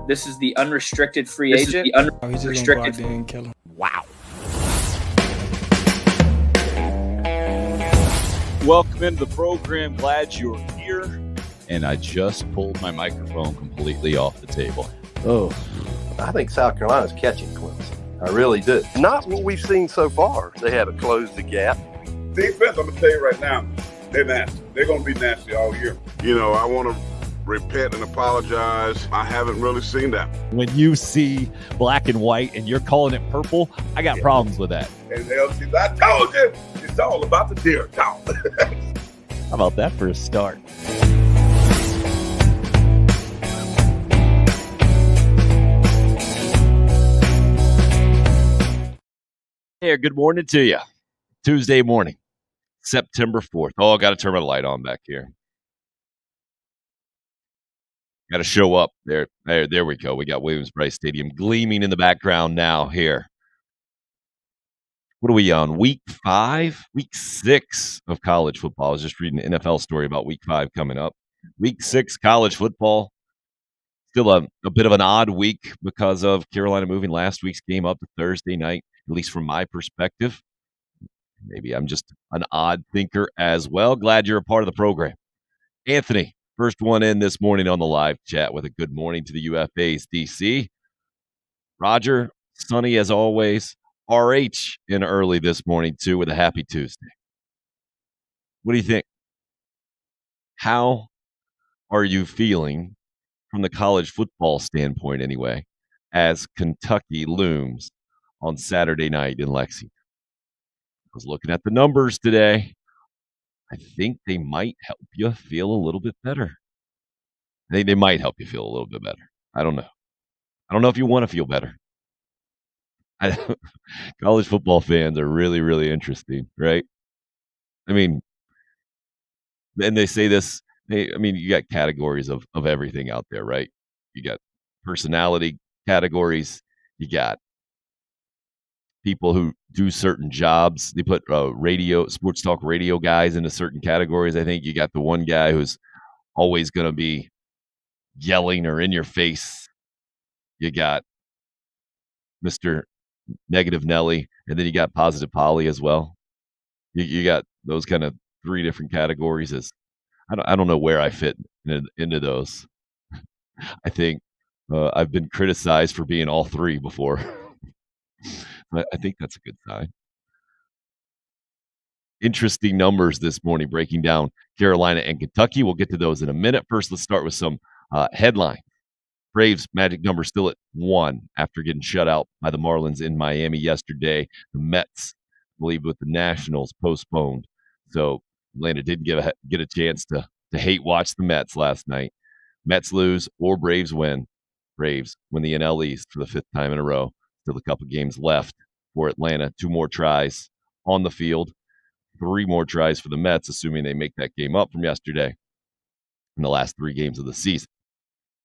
This is the unrestricted free agent. He's just gonna go out there and kill him. Wow. Welcome into the program. Glad you're here. And I just pulled my microphone completely off the table. Oh, I think South Carolina's catching Clemson. I really do. Not what we've seen so far. They haven't closed the gap. Defense, I'm going to tell you right now, they're nasty. They're going to be nasty all year. You know, I want to repent and apologize. I haven't really seen that. When you see black and white and you're calling it purple, I got problems with that. And they'll see, I told you, it's all about the deer talk. How about that for a start? Hey, good morning to you. Tuesday morning, September 4th. Oh, I got to turn my light on back here. Got to show up there. There we go. We got Williams-Brice Stadium gleaming in the background now here. What are we on? Week 5? Week 6 of college football. I was just reading an NFL story about week 5 coming up. Week 6 college football. Still a bit of an odd week because of Carolina moving last week's game up to Thursday night, at least from my perspective. Maybe I'm just an odd thinker as well. Glad you're a part of the program. Anthony, first one in this morning on the live chat with a good morning to the UFA's DC. Roger, sunny as always. RH in early this morning, too, with a happy Tuesday. What do you think? How are you feeling from the college football standpoint, anyway, as Kentucky looms on Saturday night in Lexington? I was looking at the numbers today. I think they might help you feel a little bit better. They might help you feel a little bit better. I don't know. I don't know if you want to feel better. College football fans are really, really interesting, right? I mean, and they say this, you got categories of everything out there, right? You got personality categories. You got people who do certain jobs. They put sports talk radio guys into certain categories. I think you got the one guy who's always going to be yelling or in your face. You got Mr. Negative Nelly, and then you got Positive Polly as well. You got those kind of 3 different categories. I don't know where I fit into those. I think I've been criticized for being all 3 before. But I think that's a good sign. Interesting numbers this morning, breaking down Carolina and Kentucky. We'll get to those in a minute. First, let's start with some headlines. Braves magic number still at 1 after getting shut out by the Marlins in Miami yesterday. The Mets, I believe, with the Nationals postponed. So Atlanta didn't get a chance to hate watch the Mets last night. Mets lose or Braves win. Braves win the NL East for the 5th time in a row. Still a couple games left for Atlanta. 2 more tries on the field. 3 more tries for the Mets, assuming they make that game up from yesterday in the last 3 games of the season.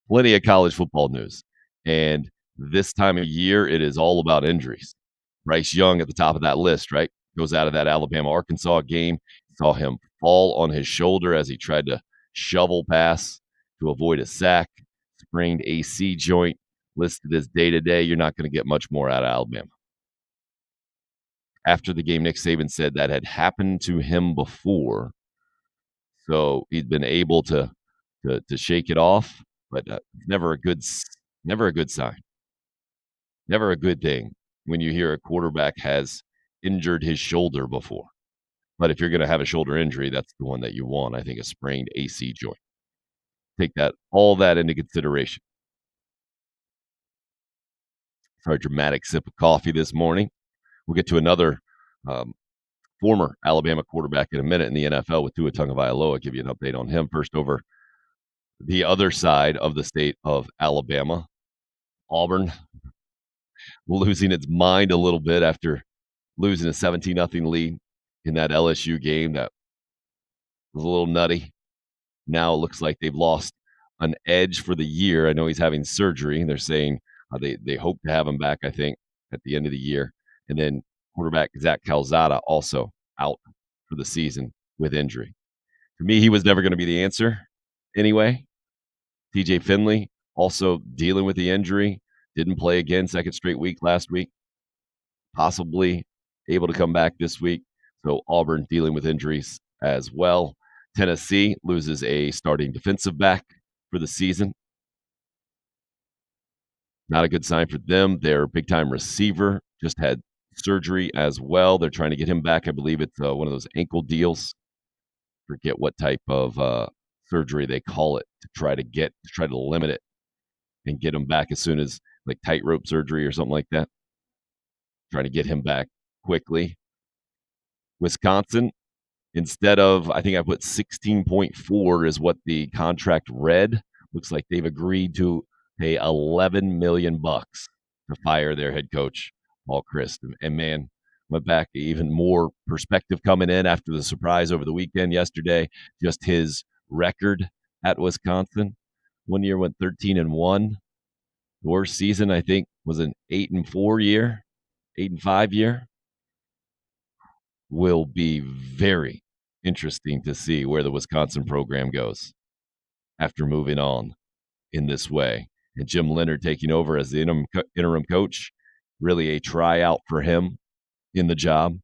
Plenty of college football news. And this time of year, it is all about injuries. Bryce Young at the top of that list, right? Goes out of that Alabama-Arkansas game. Saw him fall on his shoulder as he tried to shovel pass to avoid a sack. Sprained AC joint, listed as day-to-day. You're not going to get much more out of Alabama. After the game, Nick Saban said that had happened to him before. So he'd been able to shake it off. But never a good sign. Never a good thing when you hear a quarterback has injured his shoulder before. But if you're going to have a shoulder injury, that's the one that you want. I think a sprained AC joint. Take all that into consideration. Sorry, dramatic sip of coffee this morning. We'll get to another former Alabama quarterback in a minute in the NFL with Tua Tagovailoa. Give you an update on him. First, over the other side of the state of Alabama, Auburn losing its mind a little bit after losing a 17-0 lead in that LSU game. That was a little nutty. Now it looks like they've lost an edge for the year. I know he's having surgery. They're saying they hope to have him back, I think, at the end of the year. And then quarterback Zach Calzada also out for the season with injury. For me, he was never going to be the answer anyway. TJ Finley also dealing with the injury. Didn't play again second straight week last week. Possibly able to come back this week. So Auburn dealing with injuries as well. Tennessee loses a starting defensive back for the season. Not a good sign for them. Their big-time receiver just had surgery as well. They're trying to get him back. I believe it's one of those ankle deals. Forget what type of surgery they call it to try to limit it and get him back as soon as, like, tightrope surgery or something like that. Trying to get him back quickly. Wisconsin, instead of, I think I put 16.4 is what the contract read. Looks like they've agreed to pay $11 million to fire their head coach, Paul Chryst. And man, went back even more perspective coming in after the surprise over the weekend yesterday. Just his record at Wisconsin. One year went 13-1. The worst season, I think, was an 8-4 year, 8-5 year. Will be very interesting to see where the Wisconsin program goes after moving on in this way. And Jim Leonhard taking over as the interim coach, really a tryout for him in the job.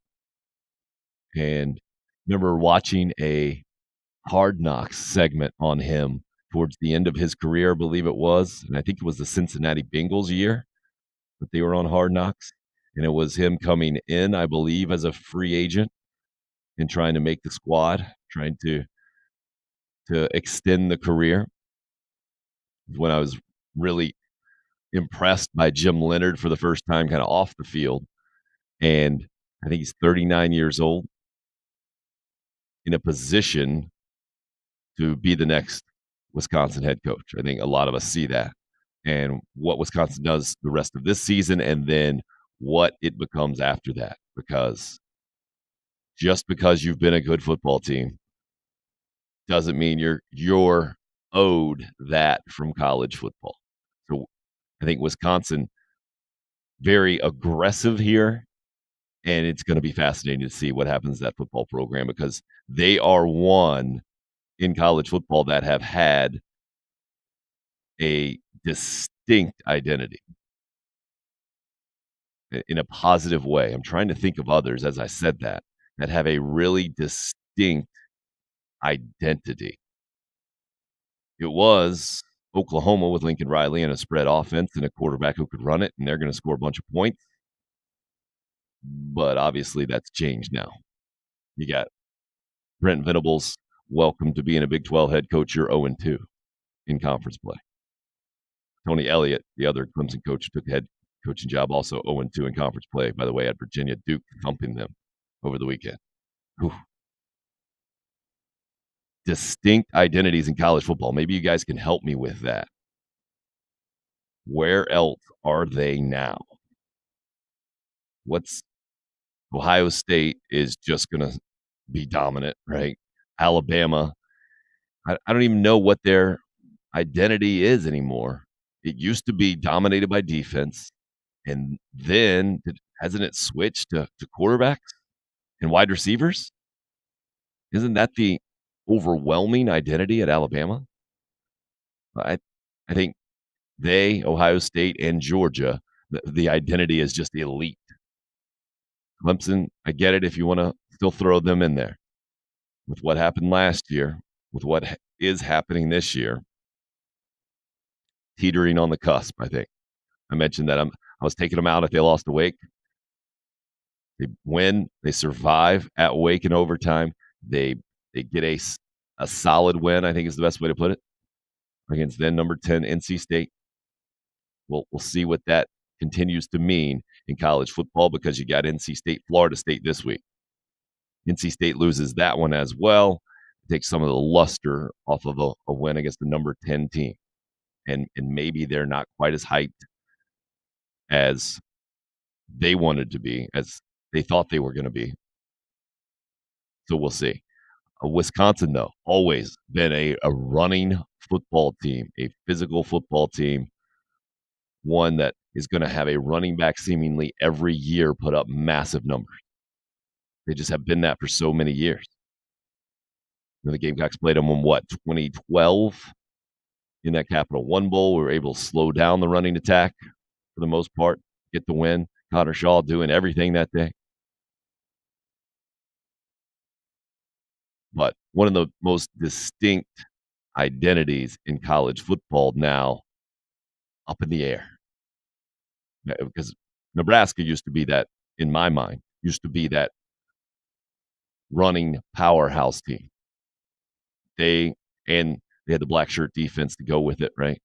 And remember watching a Hard Knocks segment on him towards the end of his career, I believe it was. And I think it was the Cincinnati Bengals year that they were on Hard Knocks. And it was him coming in, I believe, as a free agent and trying to make the squad, trying to extend the career. When I was really impressed by Jim Leonhard for the first time kind of off the field. And I think he's 39 years old, in a position to be the next Wisconsin head coach. I think a lot of us see that. And what Wisconsin does the rest of this season and then what it becomes after that. Because just because you've been a good football team doesn't mean you're owed that from college football. So I think Wisconsin, very aggressive here, and it's going to be fascinating to see what happens to that football program because they are one in college football that have had a distinct identity in a positive way. I'm trying to think of others, as I said that have a really distinct identity. It was Oklahoma with Lincoln Riley and a spread offense and a quarterback who could run it, and they're going to score a bunch of points. But obviously that's changed now. You got Brent Venables, welcome to being a Big 12 head coach. You're 0-2 in conference play. Tony Elliott, the other Clemson coach, took a head coaching job, also 0-2 in conference play, by the way, at Virginia. Duke thumping them over the weekend. Whew. Distinct identities in college football. Maybe you guys can help me with that. Where else are they now? Ohio State is just going to be dominant, right? Alabama, I don't even know what their identity is anymore. It used to be dominated by defense, and then hasn't it switched to quarterbacks and wide receivers? Isn't that the overwhelming identity at Alabama? I think Ohio State, and Georgia, the identity is just elite. Clemson, I get it if you want to still throw them in there. With what happened last year, with what is happening this year, teetering on the cusp, I think. I mentioned that I was taking them out if they lost to Wake. They win. They survive at Wake in overtime. They get a solid win, I think is the best way to put it, against then number 10 NC State. We'll see what that continues to mean in college football because you got NC State, Florida State this week. NC State loses that one as well. Takes some of the luster off of a win against the number 10 team. And maybe they're not quite as hyped as they wanted to be, as they thought they were going to be. So we'll see. Wisconsin, though, always been a running football team, a physical football team, one that is going to have a running back seemingly every year put up massive numbers. They just have been that for so many years. The Gamecocks played them in, 2012? in that Capital One Bowl. We were able to slow down the running attack for the most part, get the win. Connor Shaw doing everything that day. But one of the most distinct identities in college football now up in the air. Because Nebraska used to be that, in my mind, used to be that running powerhouse team. They had the black shirt defense to go with it, right?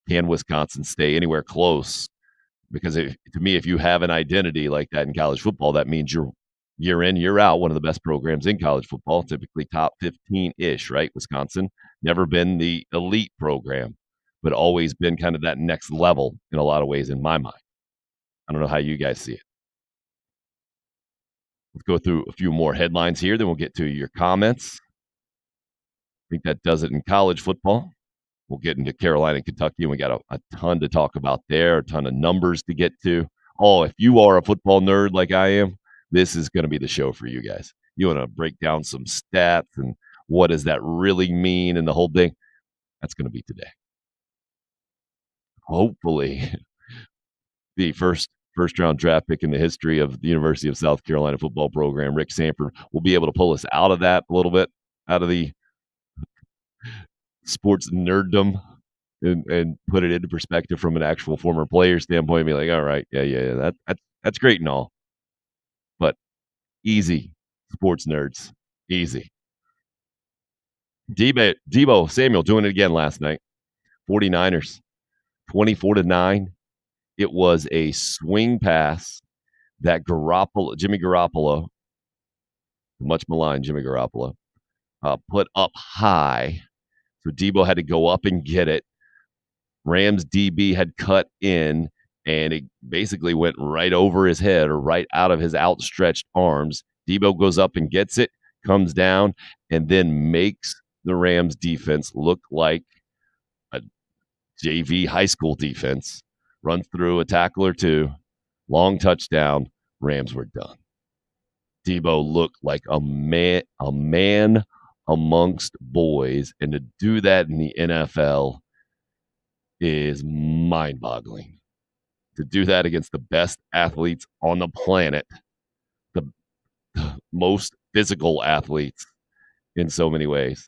Can Wisconsin stay anywhere close? Because to me, if you have an identity like that in college football, that means you're year in, year out, one of the best programs in college football, typically top 15-ish, right? Wisconsin, never been the elite program, but always been kind of that next level in a lot of ways in my mind. I don't know how you guys see it. Let's go through a few more headlines here, then we'll get to your comments. I think that does it in college football. We'll get into Carolina and Kentucky, and we got a ton to talk about there, a ton of numbers to get to. Oh, if you are a football nerd like I am, this is going to be the show for you guys. You want to break down some stats and what does that really mean and the whole thing? That's going to be today. Hopefully, the first round draft pick in the history of the University of South Carolina football program, Rick Sanford, will be able to pull us out of that a little bit, out of the sports nerddom, and put it into perspective from an actual former player standpoint and be like, all right, yeah, that's great and all. But easy, sports nerds, easy. Deebo Samuel doing it again last night. 49ers, 24-9. It was a swing pass that Jimmy Garoppolo, much maligned Jimmy Garoppolo, put up high. So Deebo had to go up and get it. Rams DB had cut in, and it basically went right over his head or right out of his outstretched arms. Deebo goes up and gets it, comes down, and then makes the Rams defense look like a JV high school defense. Runs through a tackle or two, long touchdown, Rams were done. Deebo looked like a man amongst boys, and to do that in the NFL is mind-boggling. To do that against the best athletes on the planet, the most physical athletes in so many ways.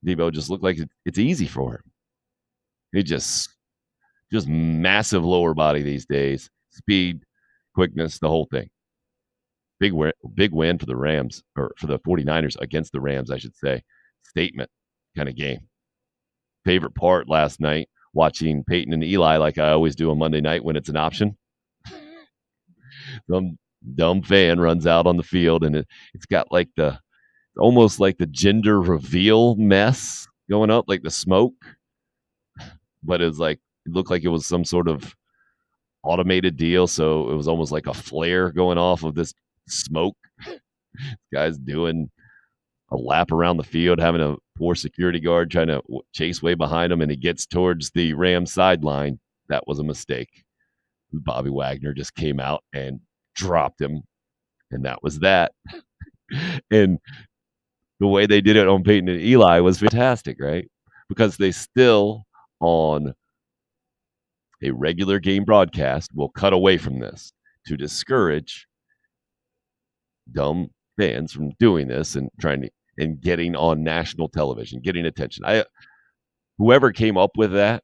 Deebo just looked like it's easy for him. He just massive lower body these days. Speed, quickness, the whole thing. Big win for the Rams, or for the 49ers against the Rams, I should say. Statement kind of game. Favorite part last night, watching Peyton and Eli like I always do on Monday night when it's an option. Some dumb fan runs out on the field, and it's got like almost like the gender reveal mess going up, like the smoke. But it looked like it was some sort of automated deal, so it was almost like a flare going off of this smoke. Guy's doing a lap around the field, having a poor security guard trying to chase way behind him, and he gets towards the Rams sideline. That was a mistake. Bobby Wagner just came out and dropped him, and that was that. And the way they did it on Peyton and Eli was fantastic, right? Because they still, on a regular game broadcast, will cut away from this to discourage dumb fans from doing this and getting on national television, getting attention. Whoever came up with that,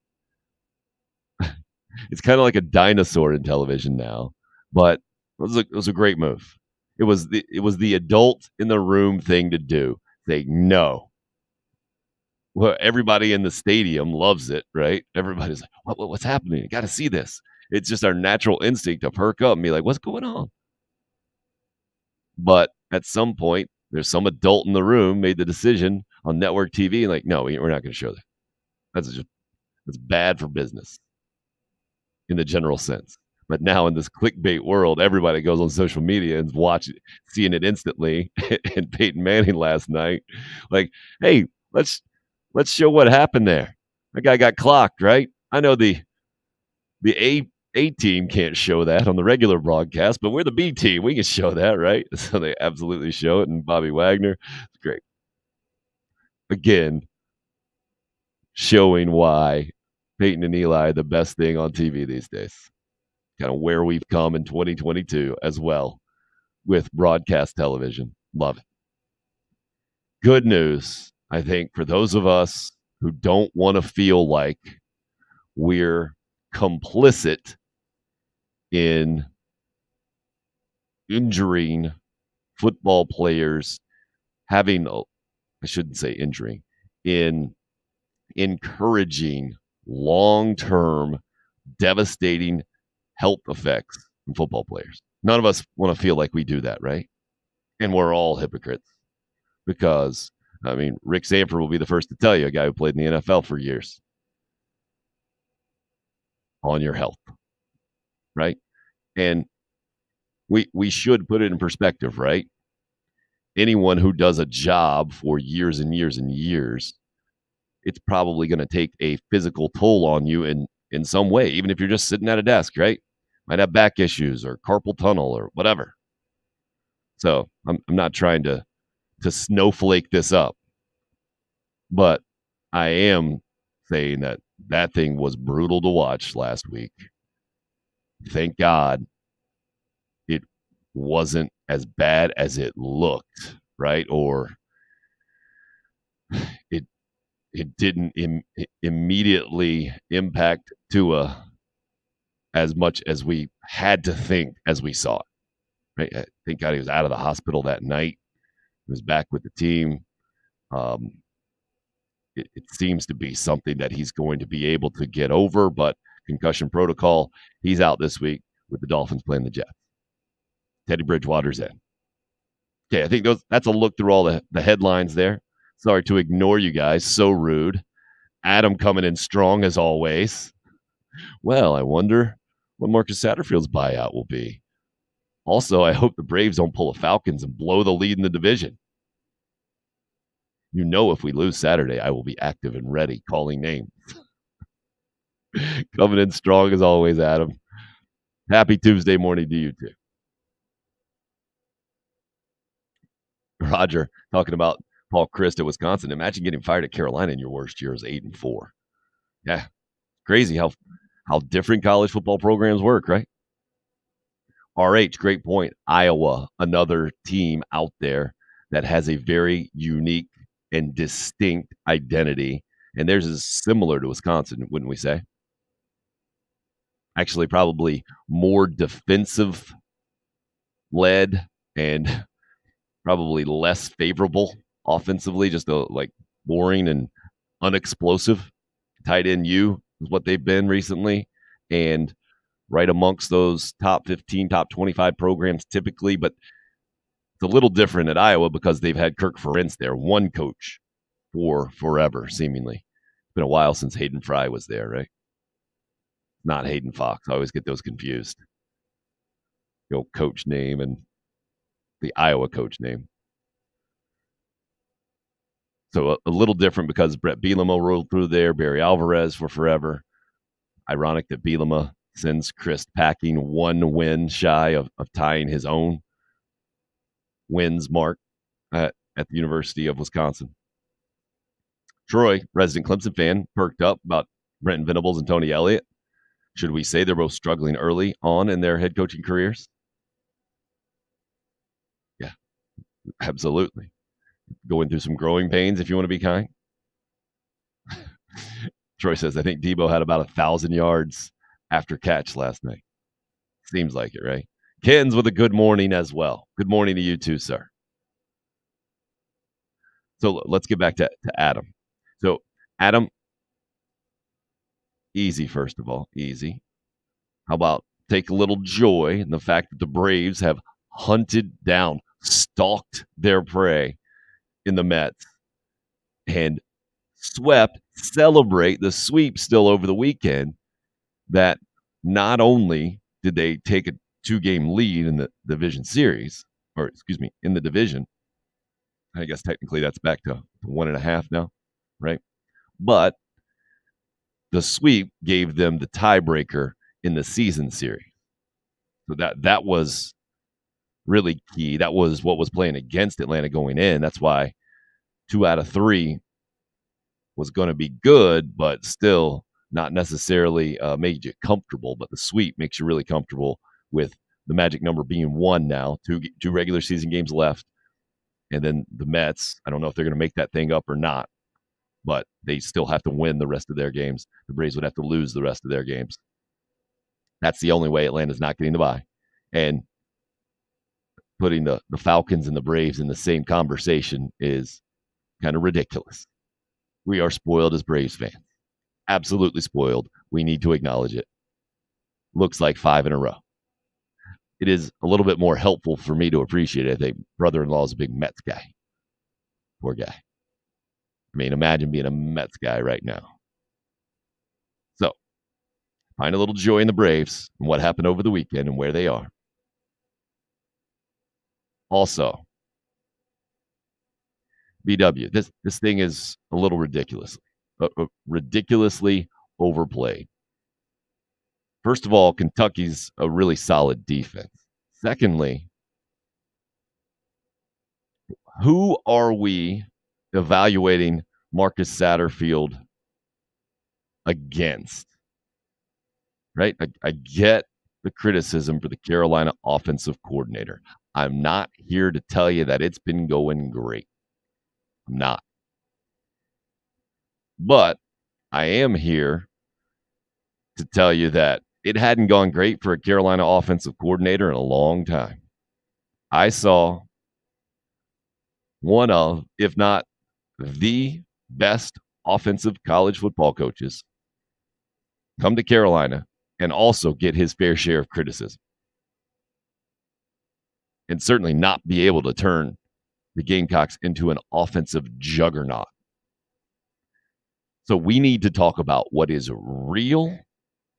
it's kind of like a dinosaur in television now, but it was a great move. It was the adult in the room thing to do. Say no. Well, everybody in the stadium loves it, right? Everybody's like, what's happening? I got to see this. It's just our natural instinct to perk up and be like, what's going on? But at some point, there's some adult in the room made the decision on network TV, like, no, we're not going to show that. That's bad for business in the general sense. But now in this clickbait world, everybody goes on social media and seeing it instantly. And Peyton Manning last night, like, hey, let's show what happened there. That guy got clocked, right? I know the A team can't show that on the regular broadcast, but we're the B team. We can show that, right? So they absolutely show it. And Bobby Wagner, it's great. again, showing why Peyton and Eli are the best thing on TV these days. Kind of where we've come in 2022 as well with broadcast television. Love it. Good news, I think, for those of us who don't want to feel like we're complicit in injuring football players, I shouldn't say injuring, in encouraging long-term devastating health effects in football players. None of us want to feel like we do that, right? And we're all hypocrites because, Rick Sanford will be the first to tell you, a guy who played in the NFL for years, on your health, right? And we should put it in perspective, right? Anyone who does a job for years and years and years, it's probably going to take a physical toll on you in some way, even if you're just sitting at a desk, right? Might have back issues or carpal tunnel or whatever. So I'm not trying to snowflake this up, but I am saying that thing was brutal to watch last week. Thank God it wasn't as bad as it looked, right? Or it didn't immediately impact Tua as much as we had to think as we saw it. Right? Thank God he was out of the hospital that night. He was back with the team. It seems to be something that he's going to be able to get over, but concussion protocol, he's out this week with the Dolphins playing the Jets. Teddy Bridgewater's in. Okay, I think that's a look through all the headlines there. Sorry to ignore you guys. So rude. Adam coming in strong as always. Well, I wonder what Marcus Satterfield's buyout will be. Also, I hope the Braves don't pull a Falcons and blow the lead in the division. You know, if we lose Saturday, I will be active and ready, calling names. Coming in strong as always, Adam. Happy Tuesday morning to you too. Roger talking about Paul Chryst at Wisconsin. Imagine getting fired at Carolina in your worst year is 8-4. Yeah, crazy how different college football programs work, right? RH, great point. Iowa, another team out there that has a very unique and distinct identity, and theirs is similar to Wisconsin, wouldn't we say? Actually, probably more defensive-led and probably less favorable offensively, just boring and unexplosive. Tight end U is what they've been recently, and right amongst those top 15, top 25 programs typically, but it's a little different at Iowa because they've had Kirk Ferentz there, one coach for forever, seemingly. It's been a while since Hayden Fry was there, right? Not Hayden Fox. I always get those confused. The old coach name and the Iowa coach name. So a little different because Brett Bielema rolled through there, Barry Alvarez for forever. Ironic that Bielema sends Chryst packing one win shy of tying his own wins mark at the University of Wisconsin. Troy, resident Clemson fan, perked up about Brenton Venables and Tony Elliott. Should we say they're both struggling early on in their head coaching careers? Yeah, absolutely. Going through some growing pains, if you want to be kind. Troy says, I think Debo had about 1,000 yards after catch last night. Seems like it, right? Ken's with a good morning as well. Good morning to you too, sir. So let's get back to Adam. So, Adam, easy, first of all, easy. How about take a little joy in the fact that the Braves have hunted down, stalked their prey in the Mets and celebrate the sweep still over the weekend, that not only did they take a 2-game lead in the division series, or in the division, I guess technically that's back to 1.5 now, right? But the sweep gave them the tiebreaker in the season series. So that was really key. That was what was playing against Atlanta going in. That's why 2 out of 3 was going to be good, but still not necessarily made you comfortable. But the sweep makes you really comfortable with the magic number being 1 now, two regular season games left. And then the Mets, I don't know if they're going to make that thing up or not, but they still have to win the rest of their games. The Braves would have to lose the rest of their games. That's the only way Atlanta's not getting the bye. And putting the Falcons and the Braves in the same conversation is kind of ridiculous. We are spoiled as Braves fans. Absolutely spoiled. We need to acknowledge it. Looks like 5 in a row. It is a little bit more helpful for me to appreciate it. I think brother-in-law is a big Mets guy. Poor guy. I mean, imagine being a Mets guy right now. So, find a little joy in the Braves and what happened over the weekend and where they are. Also, BW, this thing is a little ridiculously overplayed. First of all, Kentucky's a really solid defense. Secondly, who are we evaluating Marcus Satterfield against? Right? I get the criticism for the Carolina offensive coordinator. I'm not here to tell you that it's been going great. I'm not. But I am here to tell you that it hadn't gone great for a Carolina offensive coordinator in a long time. I saw one of, if not the best offensive college football coaches come to Carolina and also get his fair share of criticism. And certainly not be able to turn the Gamecocks into an offensive juggernaut. So we need to talk about what is real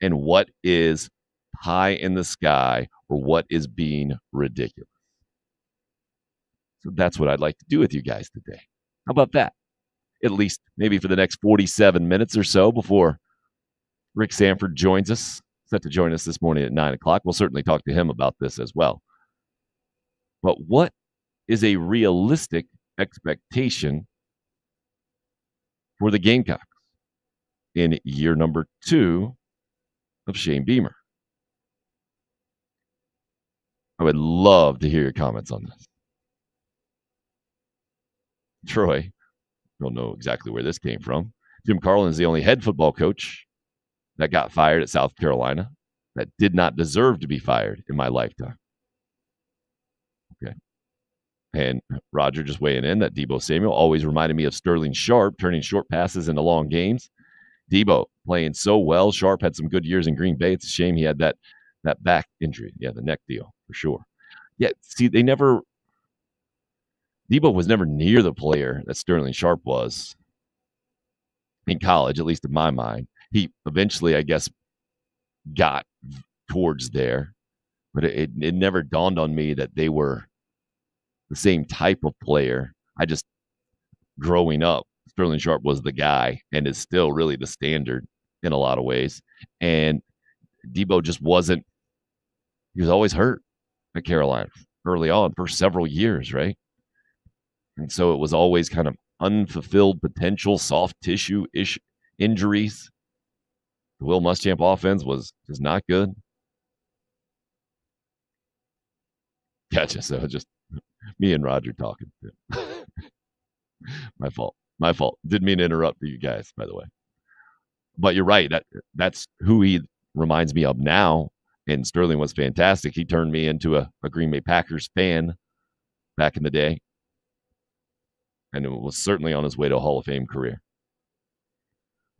and what is pie in the sky or what is being ridiculous. So that's what I'd like to do with you guys today. How about that? At least maybe for the next 47 minutes or so before Rick Sanford joins us, set to join us this morning at 9 o'clock. We'll certainly talk to him about this as well. But what is a realistic expectation for the Gamecocks in year number 2 of Shane Beamer? I would love to hear your comments on this. Troy, don't know exactly where this came from. Jim Carlin is the only head football coach that got fired at South Carolina that did not deserve to be fired in my lifetime. Okay. And Roger just weighing in that Deebo Samuel always reminded me of Sterling Sharp, turning short passes into long games. Deebo playing so well. Sharp had some good years in Green Bay. It's a shame he had that back injury. Yeah, the neck deal for sure. Yeah, see, Deebo was never near the player that Sterling Sharp was in college, at least in my mind. He eventually, I guess, got towards there, but it never dawned on me that they were the same type of player. I just, growing up, Sterling Sharp was the guy and is still really the standard in a lot of ways. And Deebo just wasn't, he was always hurt at Carolina early on for several years, right? And so it was always kind of unfulfilled potential, soft tissue-ish injuries. The Will Muschamp offense was just not good. Gotcha. So just me and Roger talking. My fault. Didn't mean to interrupt you guys, by the way. But you're right. That's who he reminds me of now. And Sterling was fantastic. He turned me into a Green Bay Packers fan back in the day. And it was certainly on his way to a Hall of Fame career.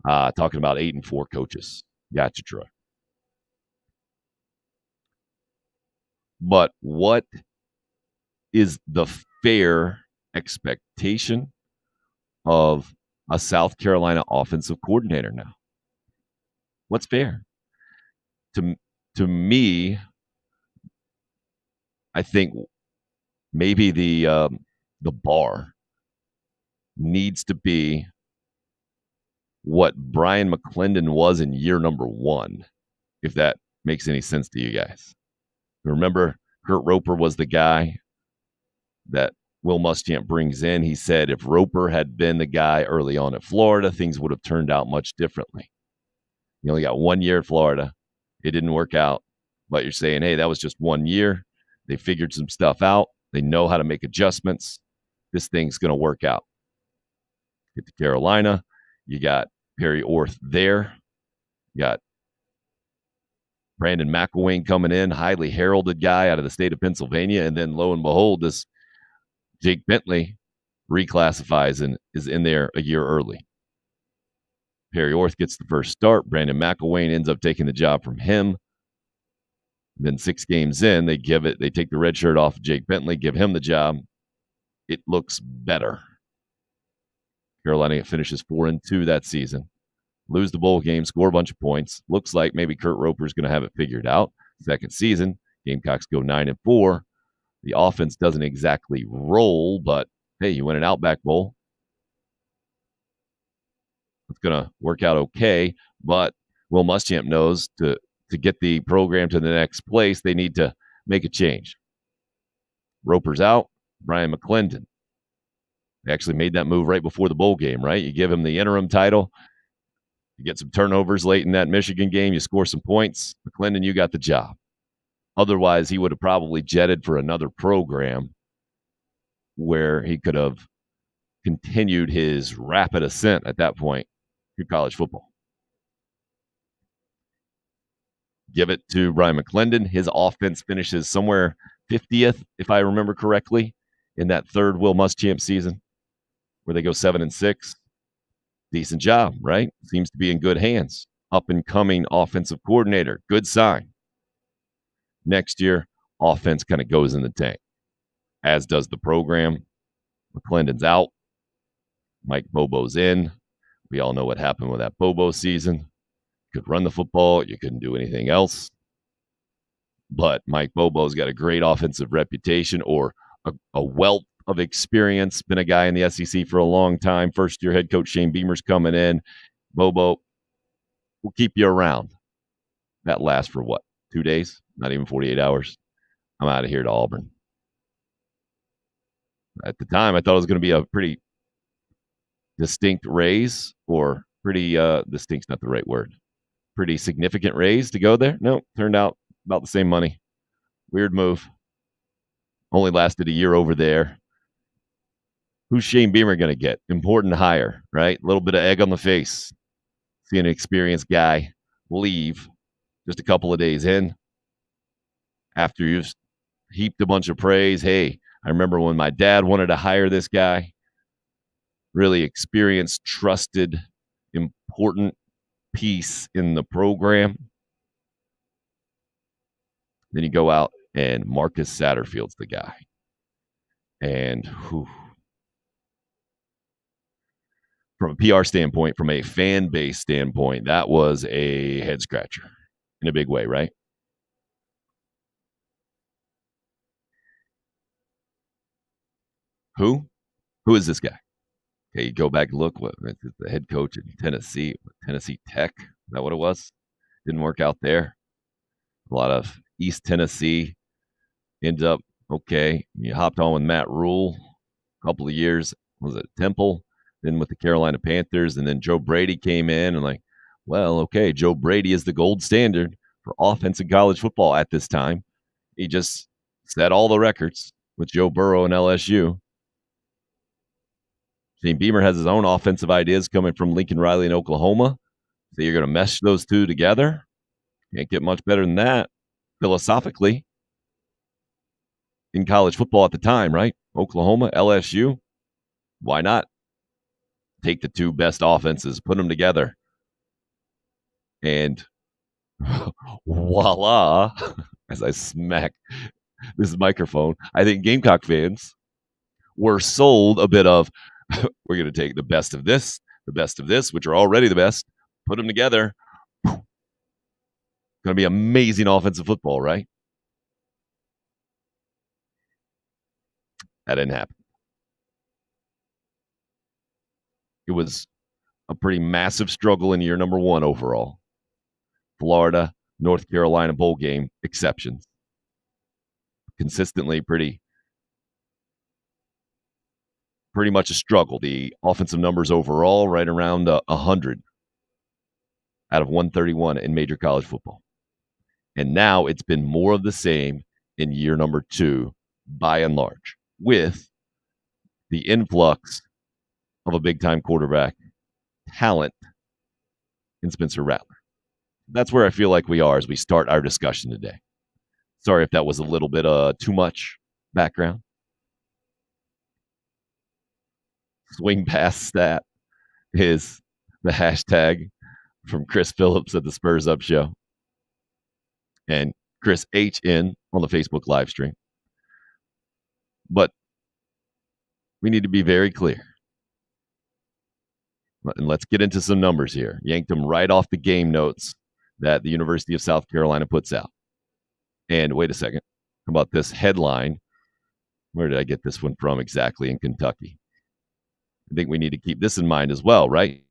Talking about 8-4 coaches. Gotcha, Troy. But what is the fair expectation of a South Carolina offensive coordinator now? What's fair? To me, I think maybe the bar needs to be what Brian McClendon was in year number 1, if that makes any sense to you guys. Remember, Kurt Roper was the guy that Will Muschamp brings in. He said if Roper had been the guy early on at Florida, things would have turned out much differently. You only got 1 year at Florida. It didn't work out. But you're saying, hey, that was just 1 year. They figured some stuff out. They know how to make adjustments. This thing's going to work out. Get to Carolina. You got Perry Orth there. You got Brandon McElwain coming in, highly heralded guy out of the state of Pennsylvania. And then lo and behold, this Jake Bentley reclassifies and is in there a year early. Perry Orth gets the first start. Brandon McElwain ends up taking the job from him. Then 6 games in, they take the red shirt off of Jake Bentley, give him the job. It looks better. Carolina finishes 4-2 that season. Lose the bowl game, score a bunch of points. Looks like maybe Kurt Roper's going to have it figured out. Second season, Gamecocks go 9-4. The offense doesn't exactly roll, but hey, you win an Outback Bowl. It's going to work out okay, but Will Muschamp knows to get the program to the next place, they need to make a change. Roper's out, Brian McClendon. They actually made that move right before the bowl game, right? You give him the interim title, you get some turnovers late in that Michigan game, you score some points. McClendon, you got the job. Otherwise, he would have probably jetted for another program where he could have continued his rapid ascent at that point through college football. Give it to Brian McClendon. His offense finishes somewhere 50th, if I remember correctly, in that third Will Muschamp season where they go 7-6. Decent job, right? Seems to be in good hands. Up-and-coming offensive coordinator. Good sign. Next year, offense kind of goes in the tank, as does the program. McClendon's out. Mike Bobo's in. We all know what happened with that Bobo season. You could run the football. You couldn't do anything else. But Mike Bobo's got a great offensive reputation, or a wealth of experience. Been a guy in the SEC for a long time. First-year head coach Shane Beamer's coming in. Bobo will keep you around. That lasts for what? 2 days? Not even 48 hours. I'm out of here to Auburn. At the time, I thought it was going to be a pretty distinct raise, or pretty distinct's not the right word. Pretty significant raise to go there. No, turned out about the same money. Weird move. Only lasted a year over there. Who's Shane Beamer going to get? Important hire, right? A little bit of egg on the face. See an experienced guy leave just a couple of days in after you've heaped a bunch of praise. Hey, I remember when my dad wanted to hire this guy. Really experienced, trusted, important piece in the program. Then you go out and Marcus Satterfield's the guy. And from a PR standpoint, from a fan base standpoint, that was a head scratcher in a big way, right? Who is this guy? Okay, you go back and look. What the head coach in Tennessee Tech? Is that what it was? Didn't work out there. A lot of East Tennessee ends up okay. You hopped on with Matt Rule a couple of years. Was it Temple? Then with the Carolina Panthers, and then Joe Brady came in and well, okay, Joe Brady is the gold standard for offense in college football at this time. He just set all the records with Joe Burrow and LSU. Shane Beamer has his own offensive ideas coming from Lincoln Riley in Oklahoma. So you're going to mesh those two together. Can't get much better than that philosophically in college football at the time, right? Oklahoma, LSU. Why not? Take the two best offenses, put them together, and voila, as I smack this microphone, I think Gamecock fans were sold a bit of, we're going to take the best of this, which are already the best, put them together. Going to be amazing offensive football, right? That didn't happen. It was a pretty massive struggle in year number 1 overall. Florida, North Carolina bowl game, exceptions. Consistently pretty pretty much a struggle. The offensive numbers overall right around 100 out of 131 in major college football. And now it's been more of the same in year number 2, by and large, with the influx of a big-time quarterback talent in Spencer Rattler. That's where I feel like we are as we start our discussion today. Sorry if that was a little bit too much background. Swing pass stat is the hashtag from Chris Phillips at the Spurs Up Show and Chris HN on the Facebook live stream. But we need to be very clear. And let's get into some numbers here. Yanked them right off the game notes that the University of South Carolina puts out. And wait a second. How about this headline? Where did I get this one from exactly in Kentucky? I think we need to keep this in mind as well, right?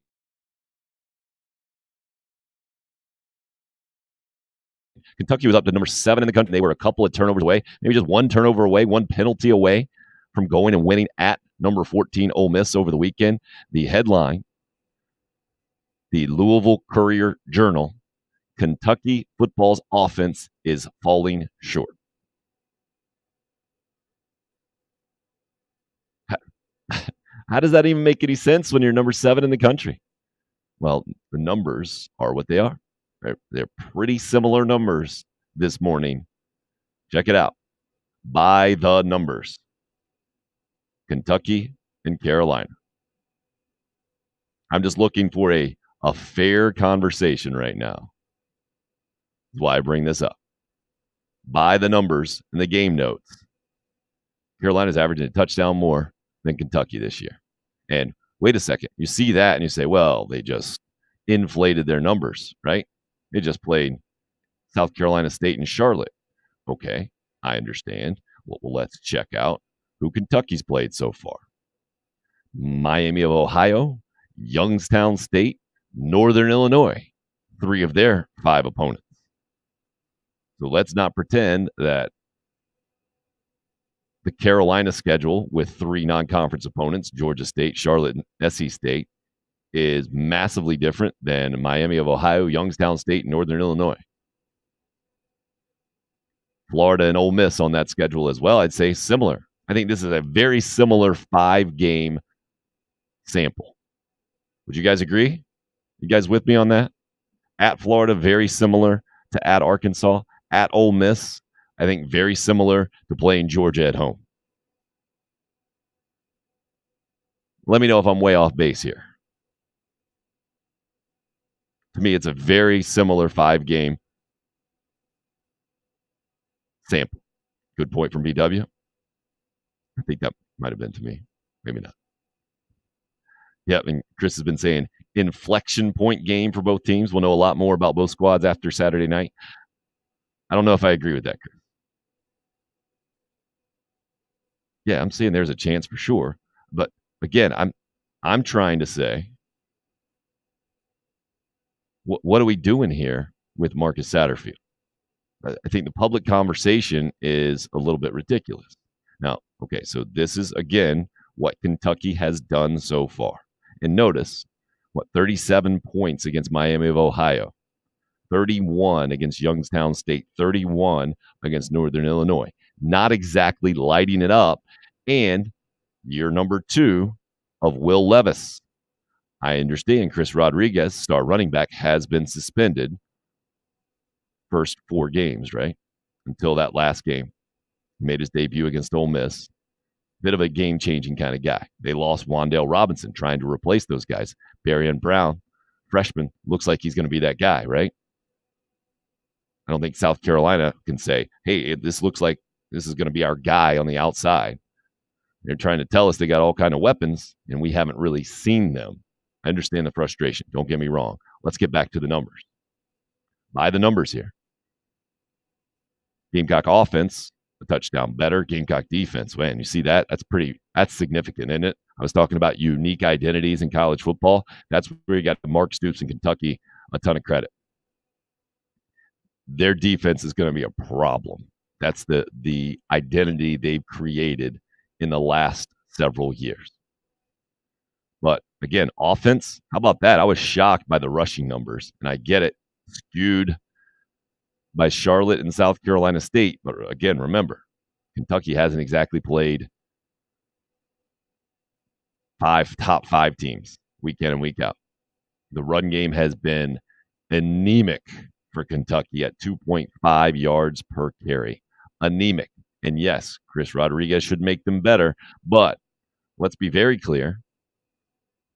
Kentucky was up to number 7 in the country. They were a couple of turnovers away, maybe just one turnover away, one penalty away from going and winning at number 14 Ole Miss over the weekend. The headline, the Louisville Courier-Journal, Kentucky football's offense is falling short. How does that even make any sense when you're number 7 in the country? Well, the numbers are what they are. They're pretty similar numbers this morning. Check it out. By the numbers. Kentucky and Carolina. I'm just looking for a fair conversation right now. That's why I bring this up. By the numbers in the game notes. Carolina's averaging a touchdown more than Kentucky this year. And wait a second. You see that and you say, well, they just inflated their numbers, right? They just played South Carolina State and Charlotte. Okay, I understand. Well, let's check out who Kentucky's played so far. Miami of Ohio, Youngstown State, Northern Illinois, 3 of their 5 opponents. So let's not pretend that the Carolina schedule with 3 non-conference opponents, Georgia State, Charlotte, and SC State, is massively different than Miami of Ohio, Youngstown State, and Northern Illinois. Florida and Ole Miss on that schedule as well, I'd say similar. I think this is a very similar 5-game sample. Would you guys agree? You guys with me on that? At Florida, very similar to at Arkansas. At Ole Miss, I think very similar to playing Georgia at home. Let me know if I'm way off base here. To me, it's a very similar 5-game sample. Good point from BW. I think that might have been to me. Maybe not. Yep, and Chris has been saying inflection point game for both teams. We'll know a lot more about both squads after Saturday night. I don't know if I agree with that, Chris. Yeah, I'm saying there's a chance for sure. But again, I'm trying to say, what are we doing here with Marcus Satterfield? I think the public conversation is a little bit ridiculous. Now, okay, so this is, again, what Kentucky has done so far. And notice, 37 points against Miami of Ohio, 31 against Youngstown State, 31 against Northern Illinois. Not exactly lighting it up. And year number 2 of Will Levis. I understand Chris Rodriguez, star running back, has been suspended first 4 games, right? Until that last game. He made his debut against Ole Miss. Bit of a game-changing kind of guy. They lost Wan'Dale Robinson trying to replace those guys. Barrion Brown, freshman, looks like he's going to be that guy, right? I don't think South Carolina can say, hey, this looks like this is going to be our guy on the outside. They're trying to tell us they got all kind of weapons, and we haven't really seen them. I understand the frustration. Don't get me wrong. Let's get back to the numbers. By the numbers here. Gamecock offense, a touchdown better. Gamecock defense, man, you see that? That's significant, isn't it? I was talking about unique identities in college football. That's where you got Mark Stoops in Kentucky a ton of credit. Their defense is going to be a problem. That's the identity they've created in the last several years. But again, offense, how about that? I was shocked by the rushing numbers, and I get it, skewed by Charlotte and South Carolina State. But again, remember, Kentucky hasn't exactly played top five teams week in and week out. The run game has been anemic for Kentucky at 2.5 yards per carry. Anemic. And yes, Chris Rodriguez should make them better, but let's be very clear.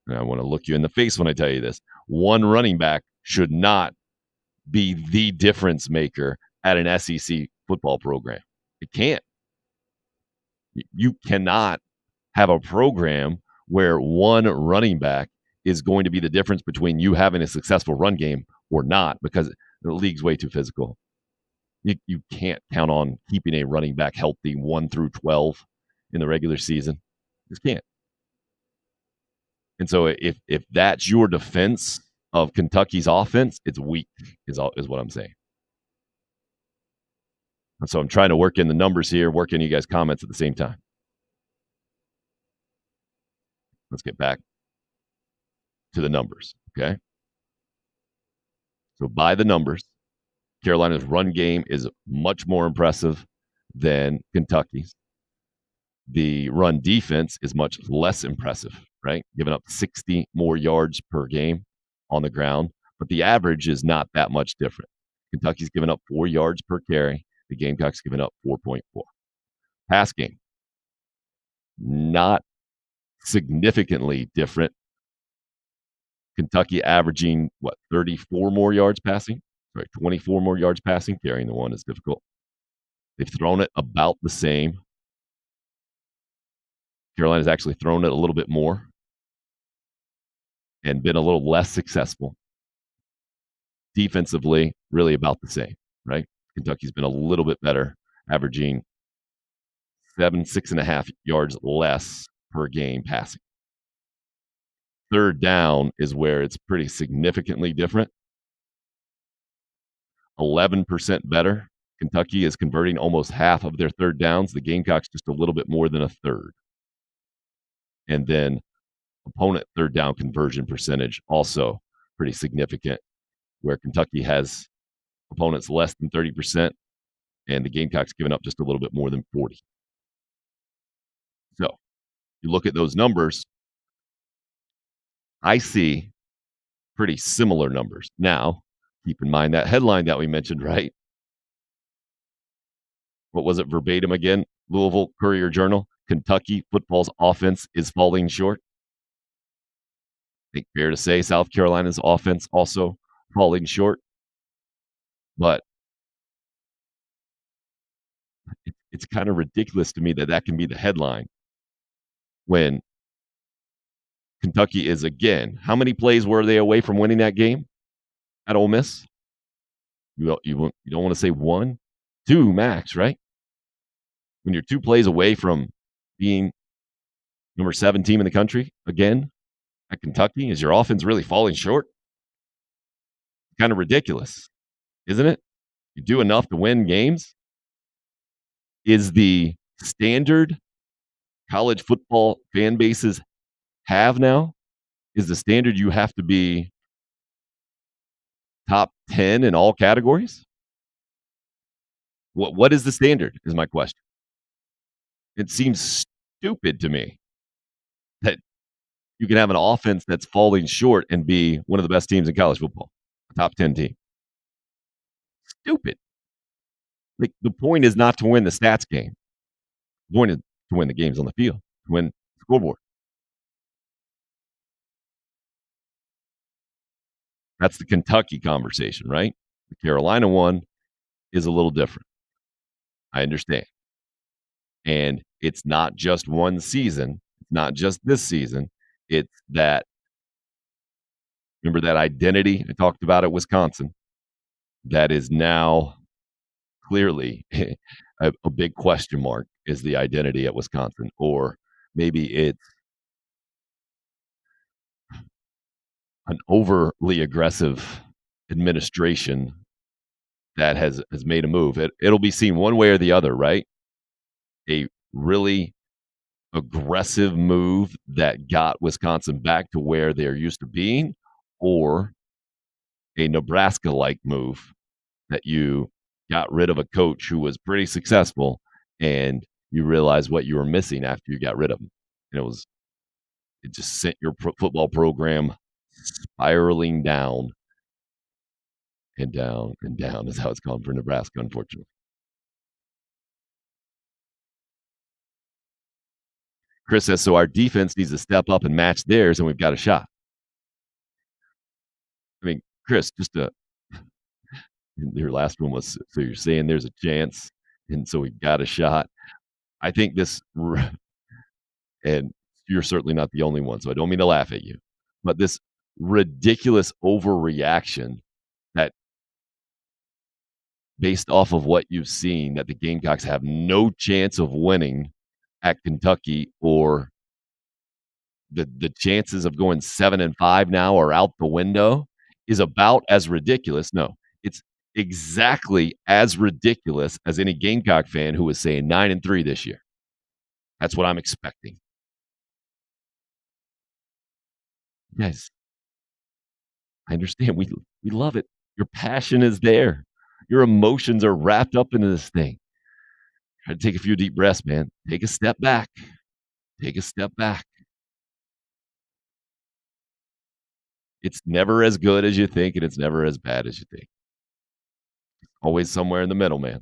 And I want to look you in the face when I tell you this. One running back should not be the difference maker at an SEC football program. It can't. You cannot have a program where one running back is going to be the difference between you having a successful run game or not, because the league's way too physical. You can't count on keeping a running back healthy 1 through 12 in the regular season. Just can't. And so if that's your defense of Kentucky's offense, it's weak, is what I'm saying. And so I'm trying to work in the numbers here, work in you guys' comments at the same time. Let's get back to the numbers, okay? So by the numbers, Carolina's run game is much more impressive than Kentucky's. The run defense is much less impressive, right? Giving up 60 more yards per game on the ground, but the average is not that much different. Kentucky's given up 4 yards per carry. The Gamecocks given up 4.4. Pass game, not significantly different. Kentucky averaging, 34 more yards passing? Sorry, 24 more yards passing. Carrying the one is difficult. They've thrown it about the same. Carolina's actually thrown it a little bit more and been a little less successful. Defensively, really about the same, right? Kentucky's been a little bit better, averaging 6.5 yards less per game passing. Third down is where it's pretty significantly different. 11% better. Kentucky is converting almost half of their third downs. The Gamecocks just a little bit more than a third. And then opponent third down conversion percentage also pretty significant, where Kentucky has opponents less than 30% and the Gamecocks giving up just a little bit more than 40. So you look at those numbers, I see pretty similar numbers. Now, keep in mind that headline that we mentioned, right? What was it verbatim again? Louisville Courier-Journal. Kentucky football's offense is falling short. I think fair to say South Carolina's offense also falling short. But it's kind of ridiculous to me that can be the headline when Kentucky is, again, how many plays were they away from winning that game at Ole Miss? You don't want to say 1, 2 max, right? When you're 2 plays away from being number 7 team in the country again at Kentucky, is your offense really falling short? Kind of ridiculous, isn't it? You do enough to win games? Is the standard college football fan bases have now, is the standard you have to be top 10 in all categories? What is the standard is my question. It seems stupid to me that you can have an offense that's falling short and be one of the best teams in college football, a top 10 team. Stupid. Like, the point is not to win the stats game. The point is to win the games on the field, to win the scoreboard. That's the Kentucky conversation, right? The Carolina one is a little different. I understand. And it's not just one season. It's not just this season. It's that, remember that identity I talked about at Wisconsin that is now clearly a big question mark, is the identity at Wisconsin. Or maybe it's an overly aggressive administration that has made a move. It'll be seen one way or the other, right? A really aggressive move that got Wisconsin back to where they're used to being, or a Nebraska-like move that you got rid of a coach who was pretty successful and you realized what you were missing after you got rid of him. And it just sent your football program spiraling down and down and down is how it's gone for Nebraska, unfortunately. Chris says, so our defense needs to step up and match theirs, and we've got a shot. I mean, Chris, your last one was, so you're saying there's a chance, and so we got a shot. I think this, and you're certainly not the only one, so I don't mean to laugh at you, but this ridiculous overreaction that based off of what you've seen, that the Gamecocks have no chance of winning at Kentucky, or the chances of going 7-5 now are out the window, is about as ridiculous. No, it's exactly as ridiculous as any Gamecock fan who was saying 9-3 this year. That's what I'm expecting. Yes, I understand. We love it. Your passion is there. Your emotions are wrapped up into this thing. Try to take a few deep breaths, man. Take a step back. Take a step back. It's never as good as you think, and it's never as bad as you think. Always somewhere in the middle, man.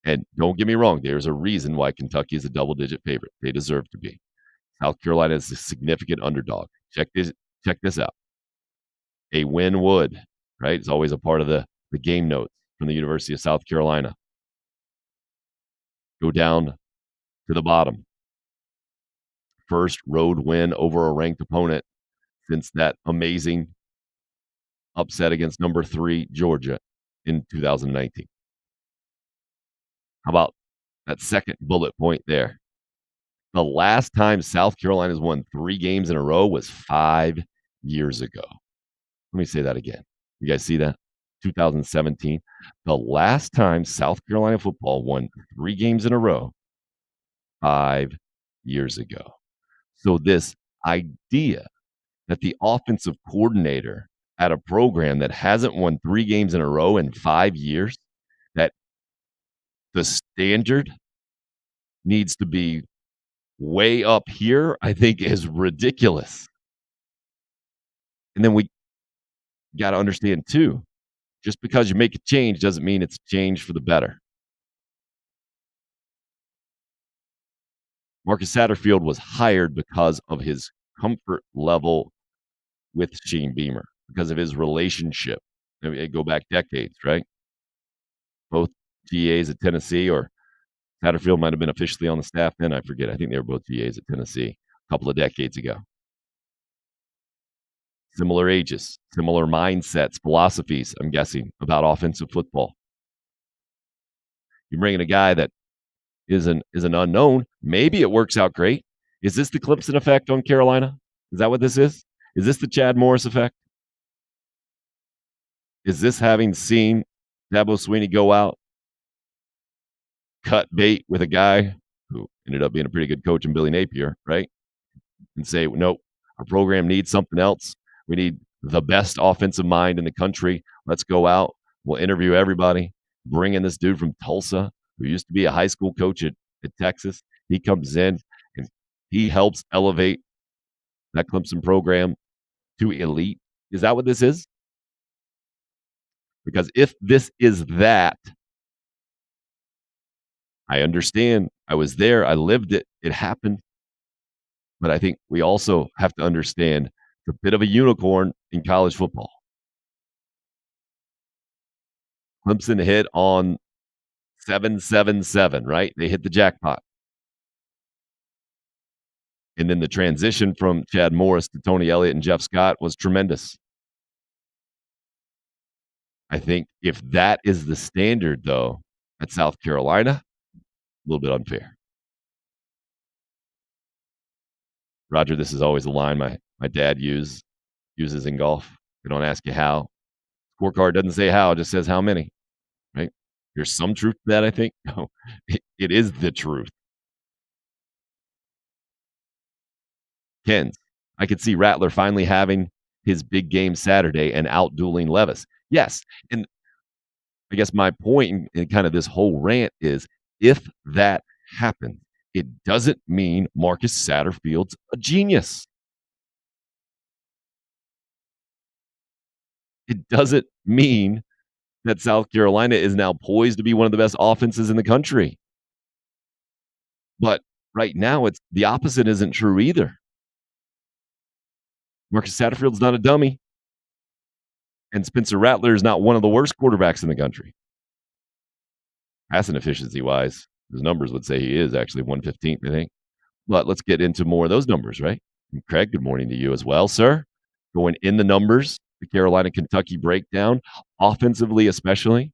And don't get me wrong, there's a reason why Kentucky is a double-digit favorite. They deserve to be. South Carolina is a significant underdog. Check this out. A win would, right? It's always a part of the game notes from the University of South Carolina. Go down to the bottom. First road win over a ranked opponent since that amazing upset against number 3 Georgia in 2019. How about that second bullet point there? The last time South Carolina's won 3 games in a row was 5 years ago. Let me say that again. You guys see that? 2017. The last time South Carolina football won 3 games in a row, 5 years ago. So this idea that the offensive coordinator at a program that hasn't won 3 games in a row in 5 years, that the standard needs to be way up here, I think is ridiculous. And then we got to understand too, just because you make a change doesn't mean it's changed for the better. Marcus Satterfield was hired because of his comfort level with Shane Beamer, because of his relationship. I mean, go back decades, right? Both GAs at Tennessee, or Satterfield might have been officially on the staff then. I forget. I think they were both GAs at Tennessee a couple of decades ago. Similar ages, similar mindsets, philosophies, I'm guessing, about offensive football. You bring in a guy that is an unknown. Maybe it works out great. Is this the Clemson effect on Carolina? Is that what this is? Is this the Chad Morris effect? Is this having seen Dabo Swinney go out, cut bait with a guy who ended up being a pretty good coach in Billy Napier, right? And say, nope, our program needs something else. We need the best offensive mind in the country. Let's go out. We'll interview everybody. Bring in this dude from Tulsa who used to be a high school coach at Texas. He comes in and he helps elevate that Clemson program to elite. Is that what this is? Because if this is that, I understand. I was there. I lived it. It happened. But I think we also have to understand it's a bit of a unicorn in college football. Clemson hit on 777, right? They hit the jackpot. And then the transition from Chad Morris to Tony Elliott and Jeff Scott was tremendous. I think if that is the standard, though, at South Carolina, a little bit unfair. Roger, this is always a line my dad uses in golf. They don't ask you how. Scorecard doesn't say how, it just says how many, right? There's some truth to that, I think. No, it is the truth. Kens. I could see Rattler finally having his big game Saturday and outdueling Levis. Yes, and I guess my point in kind of this whole rant is if that happens, it doesn't mean Marcus Satterfield's a genius. It doesn't mean that South Carolina is now poised to be one of the best offenses in the country. But right now, it's the opposite isn't true either. Marcus Satterfield's not a dummy. And Spencer Rattler is not one of the worst quarterbacks in the country. Passing efficiency-wise, his numbers would say he is actually 115th, I think. But let's get into more of those numbers, right? And Craig, good morning to you as well, sir. Going in the numbers, the Carolina-Kentucky breakdown, offensively especially.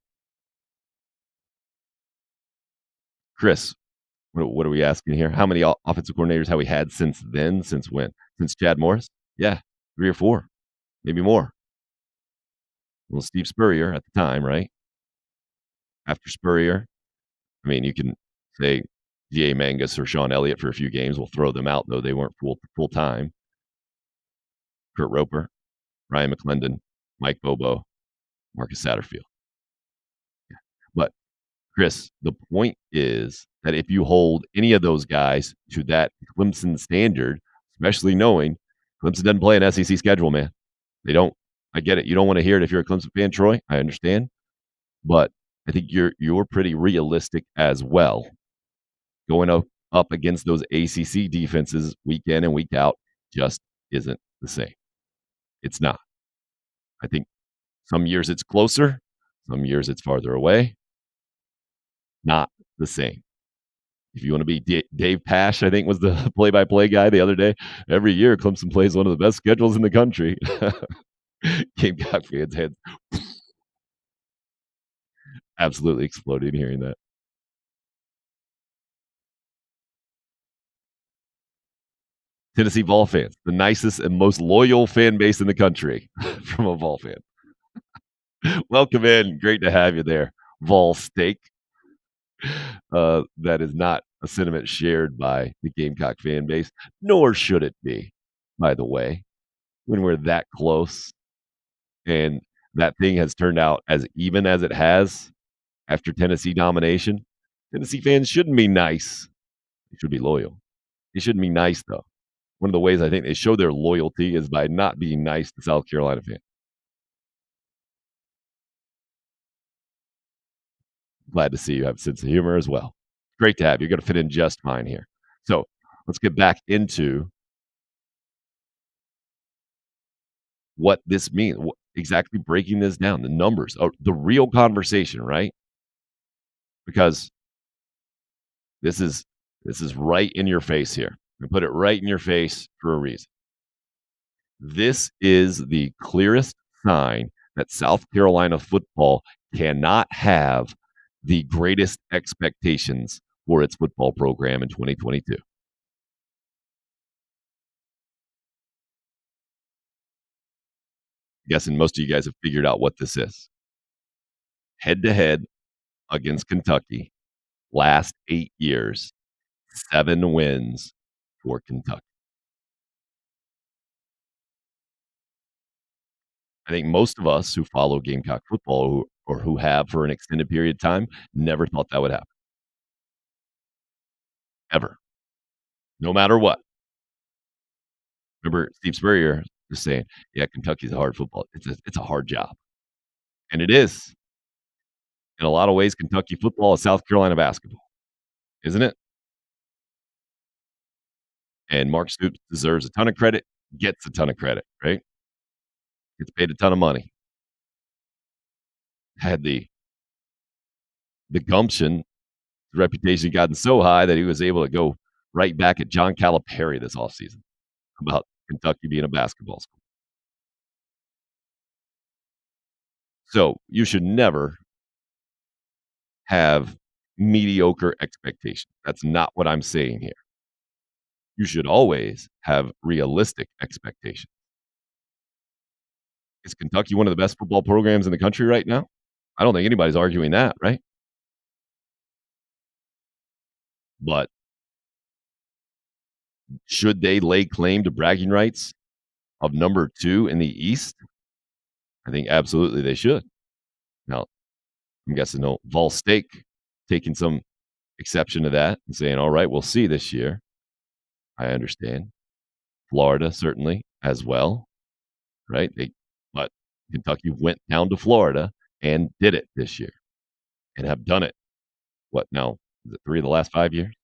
Chris, what are we asking here? How many offensive coordinators have we had since then? Since when? Since Chad Morris? Yeah, 3 or 4, maybe more. Well, Steve Spurrier at the time, right? After Spurrier, I mean, you can say G.A. Mangus or Sean Elliott for a few games. We'll throw them out, though they weren't full time. Kurt Roper, Ryan McClendon, Mike Bobo, Marcus Satterfield. Yeah. But, Chris, the point is that if you hold any of those guys to that Clemson standard, especially knowing Clemson doesn't play an SEC schedule, man. They don't. I get it. You don't want to hear it if you're a Clemson fan, Troy. I understand. But I think you're pretty realistic as well. Going up against those ACC defenses week in and week out just isn't the same. It's not. I think some years it's closer. Some years it's farther away. Not the same. If you want to be Dave Pash, I think was the play-by-play guy the other day. Every year, Clemson plays one of the best schedules in the country. Gamecock fans' heads absolutely exploded hearing that. Tennessee Vol fans, the nicest and most loyal fan base in the country from a Vol fan. Welcome in. Great to have you there, Vol Steak. That is not a sentiment shared by the Gamecock fan base, nor should it be, by the way, when we're that close and that thing has turned out as even as it has after Tennessee domination. Tennessee fans shouldn't be nice. They should be loyal. They shouldn't be nice, though. One of the ways I think they show their loyalty is by not being nice to South Carolina fans. Glad to see you have a sense of humor as well. Great to have you. You're going to fit in just fine here. So let's get back into what this means, exactly breaking this down, the numbers, the real conversation, right? Because this is right in your face here. I put it right in your face for a reason. This is the clearest sign that South Carolina football cannot have the greatest expectations for its football program in 2022. I'm guessing most of you guys have figured out what this is. Head-to-head against Kentucky, last 8 years, 7 wins for Kentucky. I think most of us who follow Gamecock football or who have for an extended period of time never thought that would happen. Ever. No matter what. Remember Steve Spurrier just saying, yeah, Kentucky's a hard football. It's a hard job. And it is. In a lot of ways, Kentucky football is South Carolina basketball. Isn't it? And Mark Stoops deserves a ton of credit, gets a ton of credit, right? Gets paid a ton of money. Had the gumption, the reputation gotten so high that he was able to go right back at John Calipari this offseason about Kentucky being a basketball school. So you should never have mediocre expectations. That's not what I'm saying here. You should always have realistic expectations. Is Kentucky one of the best football programs in the country right now? I don't think anybody's arguing that, right? But Should they lay claim to bragging rights of number 2 in the East? I think absolutely they should. Now, I'm guessing Vol Steak taking some exception to that and saying, all right, we'll see this year. I understand. Florida certainly as well, right? But Kentucky went down to Florida and did it this year and have done it. What now? Is it 3 of the last 5 years?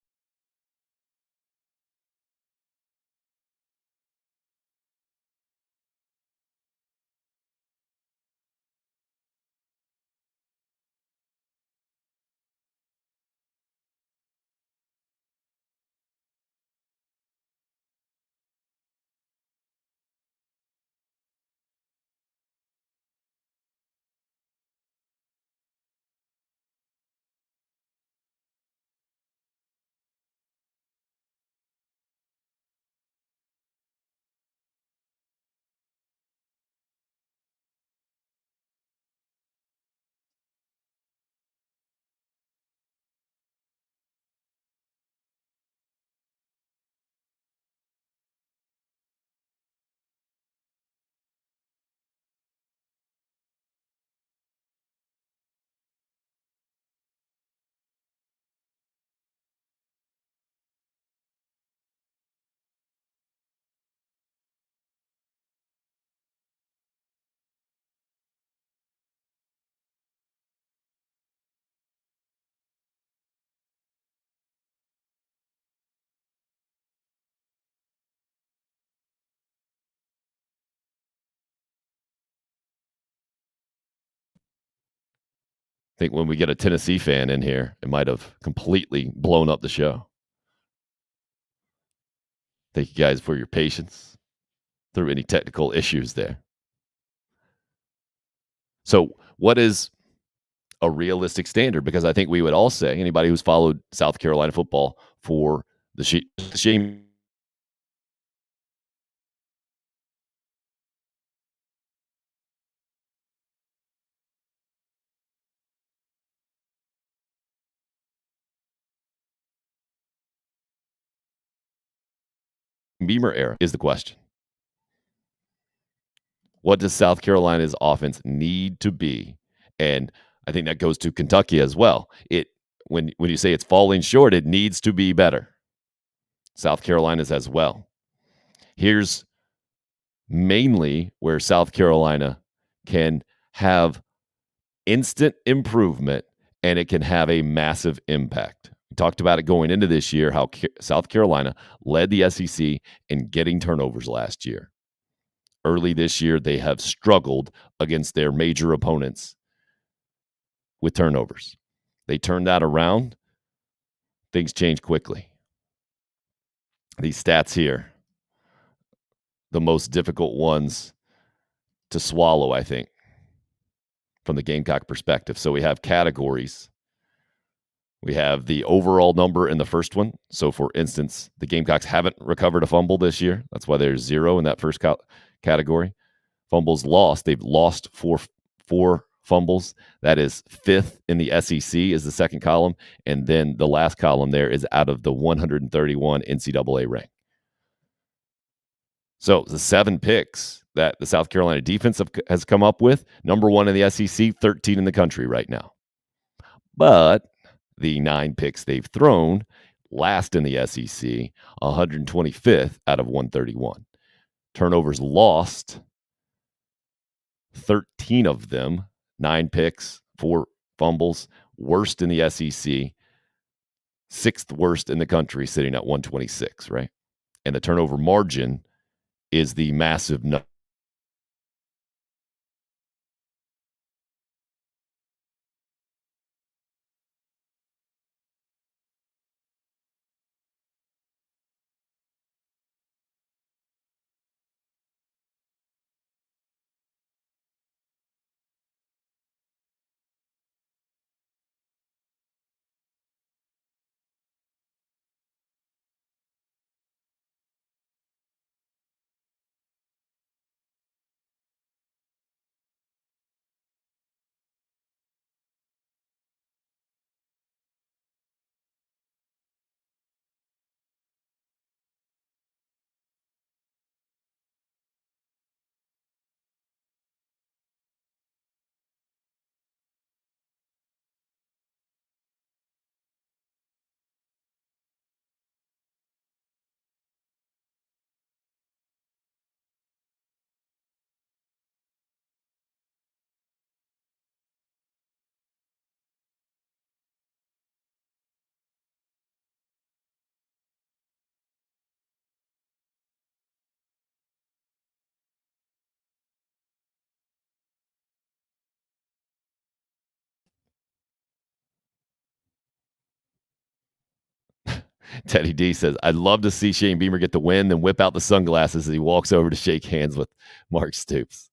I think when we get a Tennessee fan in here, it might have completely blown up the show. Thank you guys for your patience through any technical issues there. So, what is a realistic standard? Because I think we would all say, anybody who's followed South Carolina football for the Shane Beamer era is the question. What does South Carolina's offense need to be? And I think that goes to Kentucky as well. When you say it's falling short, it needs to be better. South Carolina's as well. Here's mainly where South Carolina can have instant improvement and it can have a massive impact. We talked about it going into this year, how South Carolina led the SEC in getting turnovers last year. Early this year, they have struggled against their major opponents with turnovers. They turned that around. Things change quickly. These stats here, the most difficult ones to swallow, I think, from the Gamecock perspective. So we have categories. We have the overall number in the first one. So, for instance, the Gamecocks haven't recovered a fumble this year. That's why there's 0 in that first category. Fumbles lost. They've lost four fumbles. That is 5th in the SEC is the second column. And then the last column there is out of the 131 NCAA rank. So the 7 picks that the South Carolina defense has come up with, number 1 in the SEC, 13 in the country right now. But the 9 picks they've thrown, last in the SEC, 125th out of 131. Turnovers lost, 13 of them, 9 picks, 4 fumbles, worst in the SEC, 6th worst in the country, sitting at 126, right? And the turnover margin is the massive number. Teddy D says, I'd love to see Shane Beamer get the win, then whip out the sunglasses as he walks over to shake hands with Mark Stoops.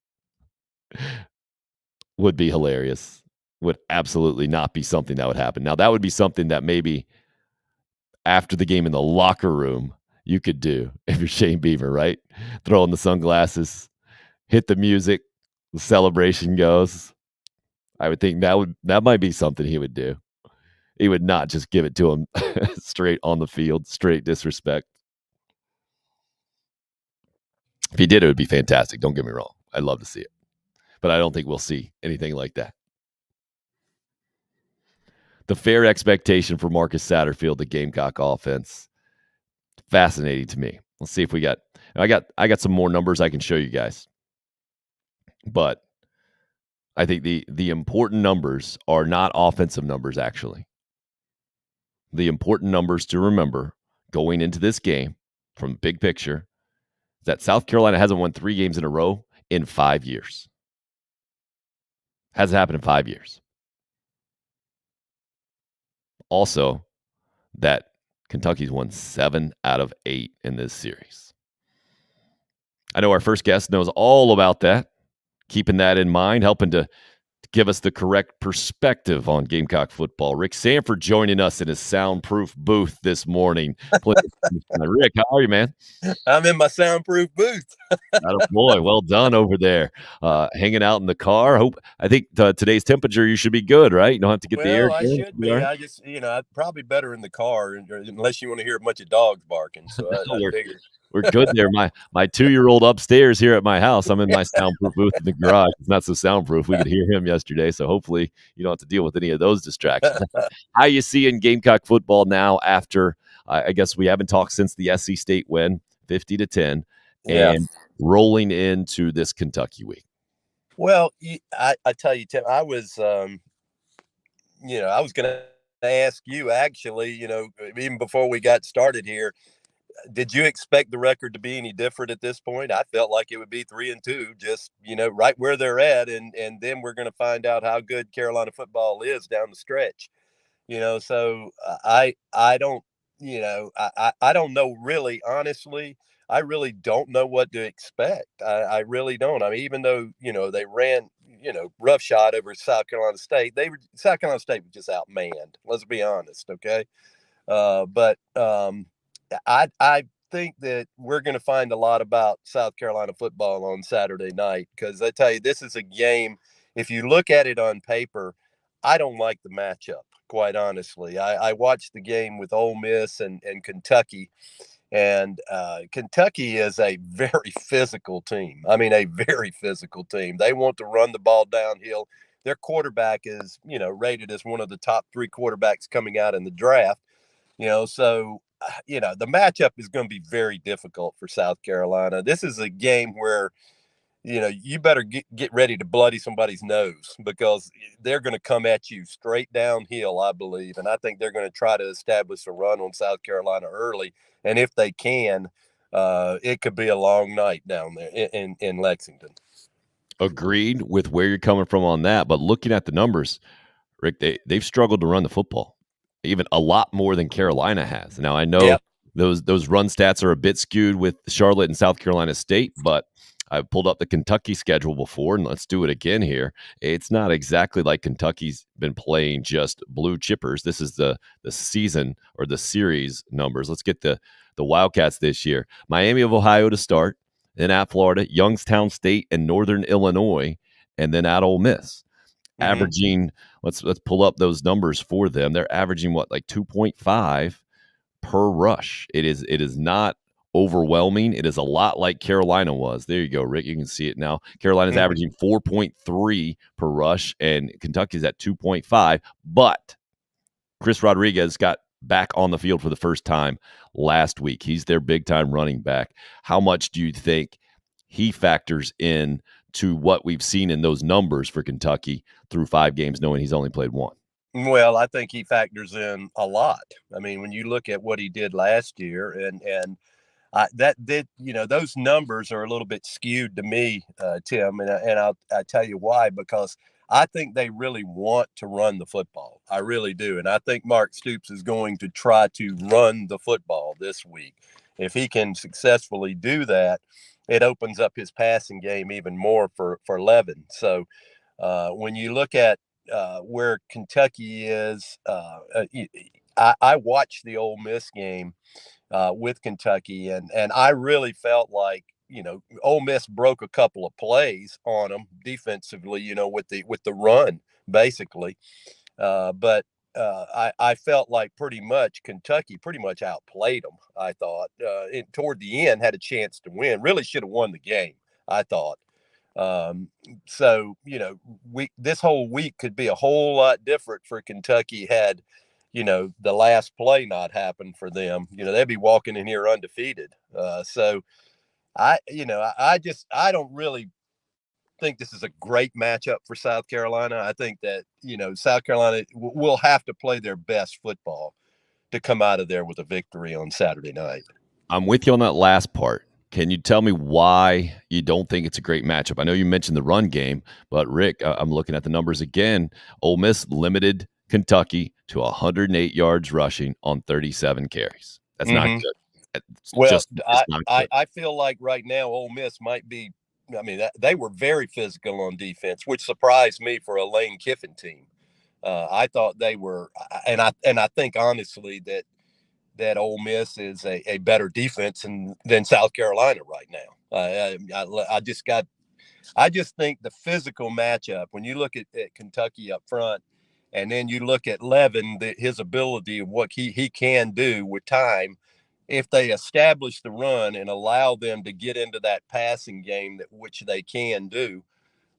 Would be hilarious. Would absolutely not be something that would happen. Now, that would be something that maybe after the game in the locker room you could do if you're Shane Beamer, right? Throw on the sunglasses, hit the music, the celebration goes. I would think that might be something he would do. He would not just give it to him straight on the field, straight disrespect. If he did, it would be fantastic. Don't get me wrong. I'd love to see it. But I don't think we'll see anything like that. The fair expectation for Marcus Satterfield, the Gamecock offense, fascinating to me. Let's see if we got I got some more numbers I can show you guys. But I think the important numbers are not offensive numbers, actually. The important numbers to remember going into this game from big picture is that South Carolina hasn't won 3 games in a row in 5 years. Hasn't happened in 5 years. Also, that Kentucky's won 7 out of 8 in this series. I know our first guest knows all about that, keeping that in mind, helping to give us the correct perspective on Gamecock football. Rick Sanford joining us in his soundproof booth this morning. Rick, how are you, man? I'm in my soundproof booth. Boy, well done over there. Hanging out in the car. I think today's temperature, you should be good, right? You don't have to get the air. I should be. Right? I just, I'm probably better in the car unless you want to hear a bunch of dogs barking. So I figured. We're good there. My 2-year-old upstairs here at my house. I'm in my soundproof booth in the garage. It's not so soundproof. We could hear him yesterday, so hopefully you don't have to deal with any of those distractions. How you seeing Gamecock football now after, I guess we haven't talked since the SC State win, 50-10, and rolling into this Kentucky week? Well, I tell you, Tim, I was, I was going to ask you actually, even before we got started here, did you expect the record to be any different at this point? I felt like it would be 3-2, just, right where they're at. And then we're going to find out how good Carolina football is down the stretch, so I don't, I don't know really, honestly. I really don't know what to expect. I really don't. I mean, even though, they ran, roughshod over South Carolina State, South Carolina State was just outmanned. Let's be honest. Okay. But I think that we're going to find a lot about South Carolina football on Saturday night, because I tell you, this is a game. If you look at it on paper, I don't like the matchup, quite honestly. I watched the game with Ole Miss and Kentucky, and Kentucky is a very physical team. I mean, a very physical team. They want to run the ball downhill. Their quarterback is, rated as one of the top 3 quarterbacks coming out in the draft. So, the matchup is going to be very difficult for South Carolina. This is a game where, you better get ready to bloody somebody's nose, because they're going to come at you straight downhill, I believe. And I think they're going to try to establish a run on South Carolina early. And if they can, it could be a long night down there in Lexington. Agreed with where you're coming from on that. But looking at the numbers, Rick, they've struggled to run the football, even a lot more than Carolina has. Now, I know those run stats are a bit skewed with Charlotte and South Carolina State, but I've pulled up the Kentucky schedule before, and let's do it again here. It's not exactly like Kentucky's been playing just blue chippers. This is the season or the series numbers. Let's get the Wildcats this year. Miami of Ohio to start, then at Florida, Youngstown State and Northern Illinois, and then at Ole Miss. Averaging, let's pull up those numbers for them. They're averaging like 2.5 per rush. It is not overwhelming. It is a lot like Carolina was. There you go, Rick. You can see it now. Carolina's averaging 4.3 per rush, and Kentucky's at 2.5. But Chris Rodriguez got back on the field for the first time last week. He's their big-time running back. How much do you think he factors in to what we've seen in those numbers for Kentucky through 5 games, knowing he's only played 1? Well, I think he factors in a lot. I mean, when you look at what he did last year, and those numbers are a little bit skewed to me, Tim, and I'll tell you why. Because I think they really want to run the football. I really do. And I think Mark Stoops is going to try to run the football this week. If he can successfully do that, it opens up his passing game even more for Levin. So when you look at where Kentucky is, I watched the Ole Miss game with Kentucky, and I really felt like, Ole Miss broke a couple of plays on them defensively, with the run basically, but I felt like pretty much Kentucky pretty much outplayed them. I thought toward the end had a chance to win. Really should have won the game, I thought. So this whole week could be a whole lot different for Kentucky had the last play not happened for them. They'd be walking in here undefeated. So I don't really think this is a great matchup for South Carolina. I think that South Carolina will have to play their best football to come out of there with a victory on Saturday night. I'm with you on that last part. Can you tell me why you don't think it's a great matchup? I know you mentioned the run game, but Rick, I'm looking at the numbers again. Ole Miss limited Kentucky to 108 yards rushing on 37 carries. That's not good. I feel like right now Ole Miss might be. I mean, they were very physical on defense, which surprised me for a Lane Kiffin team. I thought they were, and I think honestly that Ole Miss is a better defense than South Carolina right now. I just think the physical matchup, when you look at Kentucky up front, and then you look at Levin, his ability of what he can do with time, if they establish the run and allow them to get into that passing game, which they can do,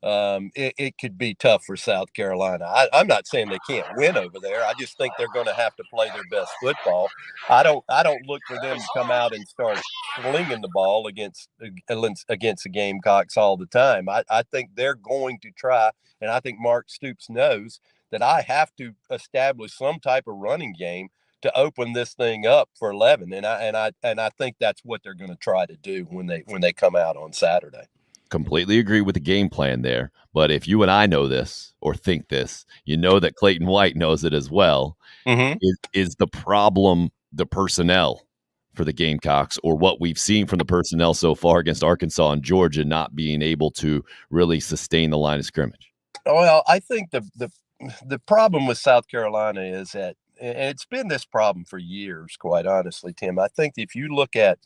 it could be tough for South Carolina. I'm not saying they can't win over there. I just think they're going to have to play their best football. I don't look for them to come out and start slinging the ball against the Gamecocks all the time. I think they're going to try, and I think Mark Stoops knows that I have to establish some type of running game to open this thing up for Levin, and I think that's what they're going to try to do when they come out on Saturday. Completely agree with the game plan there. But if you and I know this or think this, you know that Clayton White knows it as well. Mm-hmm. Is the problem the personnel for the Gamecocks, or what we've seen from the personnel so far against Arkansas and Georgia not being able to really sustain the line of scrimmage? Well, I think the problem with South Carolina is that, and it's been this problem for years, quite honestly, Tim. I think if you look at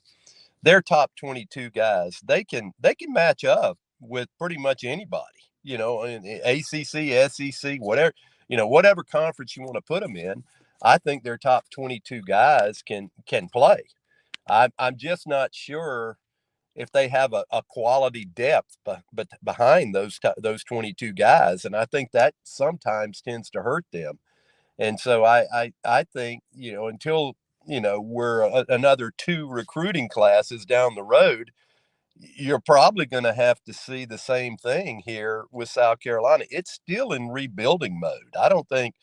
their top 22 guys, they can match up with pretty much anybody, in ACC, SEC, whatever conference you want to put them in. I think their top 22 guys can play. I'm just not sure if they have a quality depth but behind those 22 guys, and I think that sometimes tends to hurt them. And so I think, until we're another 2 recruiting classes down the road, you're probably going to have to see the same thing here with South Carolina. It's still in rebuilding mode. I don't think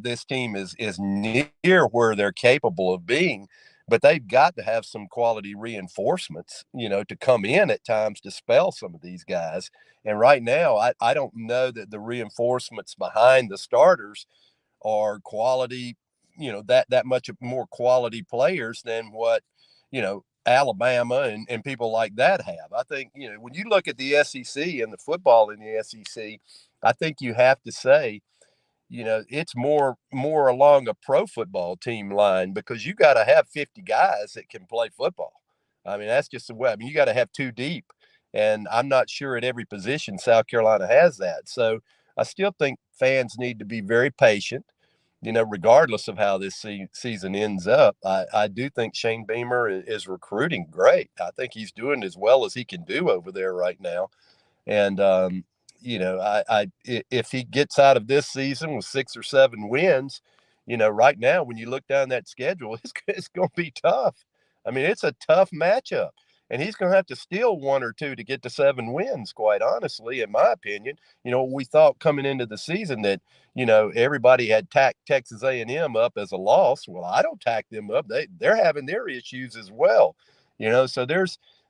this team is near where they're capable of being, but they've got to have some quality reinforcements, to come in at times to spell some of these guys. And right now, I don't know that the reinforcements behind the starters are quality, that much more quality players than what, Alabama and people like that have. I think, when you look at the SEC and the football in the SEC, I think you have to say, it's more along a pro football team line, because you got to have 50 guys that can play football. I mean, that's just the way. I mean, you got to have 2 deep, and I'm not sure at every position South Carolina has that. So I still think fans need to be very patient, regardless of how this season ends up. I do think Shane Beamer is recruiting great. I think he's doing as well as he can do over there right now. And, if he gets out of this season with 6 or 7 wins, right now, when you look down that schedule, it's going to be tough. I mean, it's a tough matchup, and he's going to have to steal 1 or 2 to get to 7 wins, quite honestly, in my opinion. We thought coming into the season that, everybody had tacked Texas A&M up as a loss. Well, I don't tack them up. They're having their issues as well. So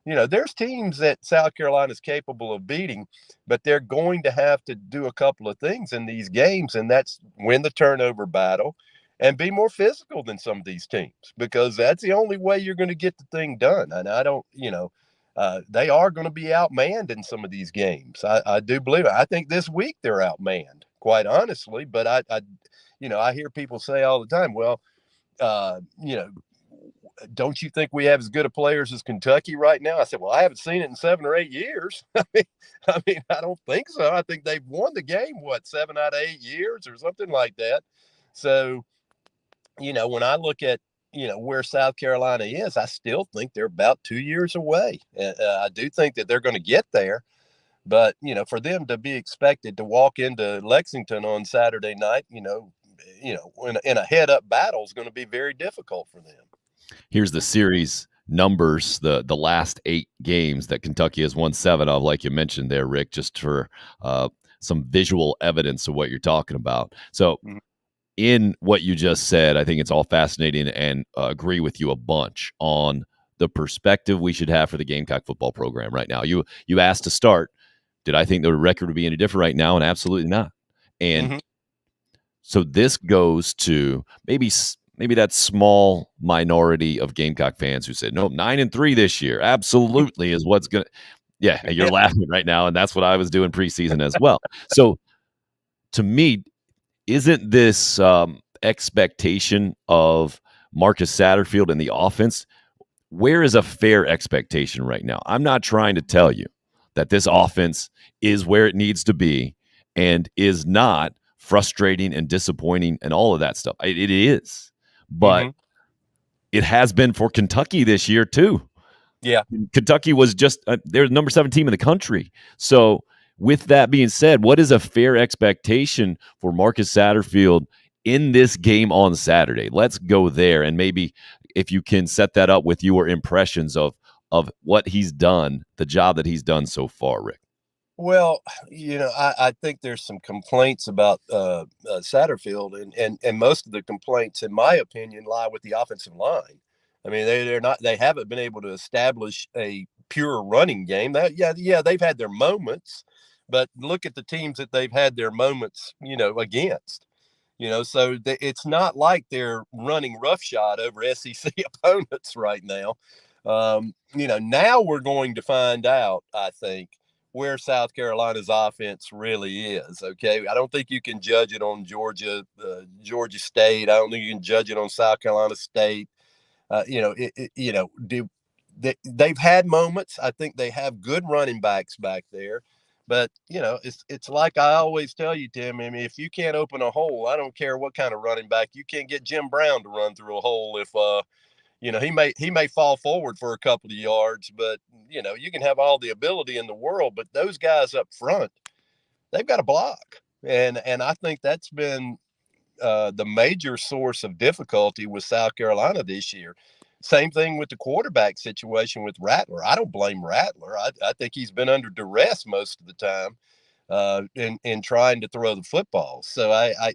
there's teams that South Carolina is capable of beating, but they're going to have to do a couple of things in these games, and that's win the turnover battle and be more physical than some of these teams, because that's the only way you're going to get the thing done. And I don't, they are going to be outmanned in some of these games. I do believe it. I think this week they're outmanned, quite honestly. But I hear people say all the time, well, don't you think we have as good of players as Kentucky right now? I said, well, I haven't seen it in 7 or 8 years. I don't think so. I think they've won the game, 7 out of 8 years or something like that. So, when I look at, where South Carolina is, I still think they're about 2 years away. I do think that they're going to get there. But, for them to be expected to walk into Lexington on Saturday night, in a head-up battle is going to be very difficult for them. Here's the series numbers, the last 8 games that Kentucky has won 7 of, like you mentioned there, Rick, just for some visual evidence of what you're talking about. So in what you just said, I think it's all fascinating and agree with you a bunch on the perspective we should have for the Gamecock football program right now. You asked to start, did I think the record would be any different right now? And absolutely not. And so this goes to maybe that small minority of Gamecock fans who said, no, 9-3 this year. Absolutely is what's going to, yeah, you're laughing right now. And that's what I was doing preseason as well. So to me, isn't this expectation of Marcus Satterfield and the offense, where is a fair expectation right now? I'm not trying to tell you that this offense is where it needs to be and is not frustrating and disappointing and all of that stuff. It is. But it has been for Kentucky this year too. Yeah. Kentucky was just they're the number 7 team in the country. So with that being said, what is a fair expectation for Marcus Satterfield in this game on Saturday? Let's go there, and maybe if you can set that up with your impressions of what he's done, the job that he's done so far, Rick. Well, I think there's some complaints about Satterfield, and most of the complaints, in my opinion, lie with the offensive line. I mean, they haven't been able to establish a pure running game. They've had their moments, but look at the teams that they've had their moments, against. So it's not like they're running roughshod over SEC opponents right now. Now we're going to find out, I think, where South Carolina's offense really is. Okay. I don't think you can judge it on Georgia State. I don't think you can judge it on South Carolina State. They've had moments. I think they have good running backs back there, but it's like I always tell you, Tim, I mean, if you can't open a hole, I don't care what kind of running back, you can't get Jim Brown to run through a hole. If, he may fall forward for a couple of yards, but you can have all the ability in the world, but those guys up front, they've got to block. And I think that's been the major source of difficulty with South Carolina this year. Same thing with the quarterback situation with Rattler. I don't blame Rattler. I think he's been under duress most of the time in trying to throw the football. So I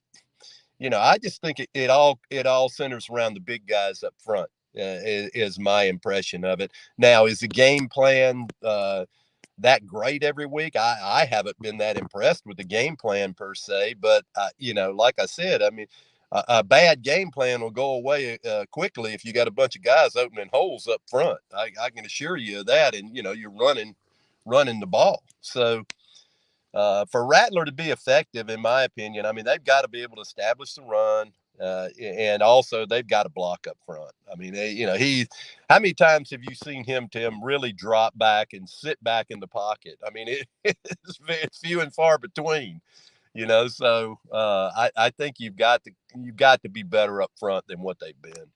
just think it all centers around the big guys up front. Is my impression of it. Now, is the game plan that great every week? I haven't been that impressed with the game plan per se, but like I said, I mean, a bad game plan will go away quickly if you got a bunch of guys opening holes up front. I can assure you of that, and you're running the ball. So for Rattler to be effective, in my opinion, I mean, they've got to be able to establish the run. And also they've got to block up front. I mean, how many times have you seen him, Tim, really drop back and sit back in the pocket? I mean, it's few and far between, so I think you've got to be better up front than what they've been.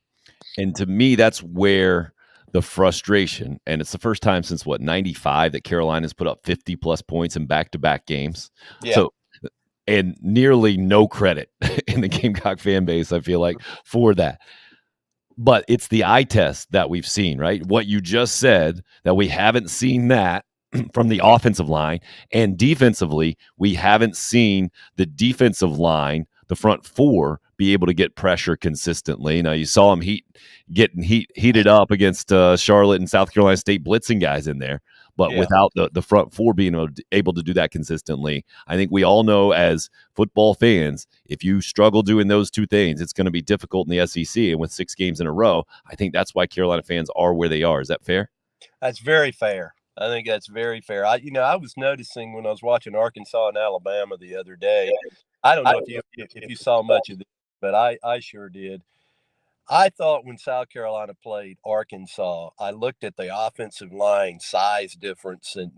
And to me, that's where the frustration, and it's the first time since 95 that Carolina's put up 50 plus points in back-to-back games. Yeah. So, and nearly no credit in the Gamecock fan base, I feel like, for that. But it's the eye test that we've seen, right? What you just said, that we haven't seen that from the offensive line. And defensively, we haven't seen the defensive line, the front four, be able to get pressure consistently. Now you saw him heated up against Charlotte and South Carolina State, blitzing guys in there. But without the front four being able to do that consistently, I think we all know as football fans, if you struggle doing those two things, it's going to be difficult in the SEC. And with 6 games in a row, I think that's why Carolina fans are where they are. Is that fair? That's very fair. I think that's very fair. I was noticing when I was watching Arkansas and Alabama the other day. I don't know if you saw much of this, but I sure did. I thought when South Carolina played Arkansas, I looked at the offensive line size difference and,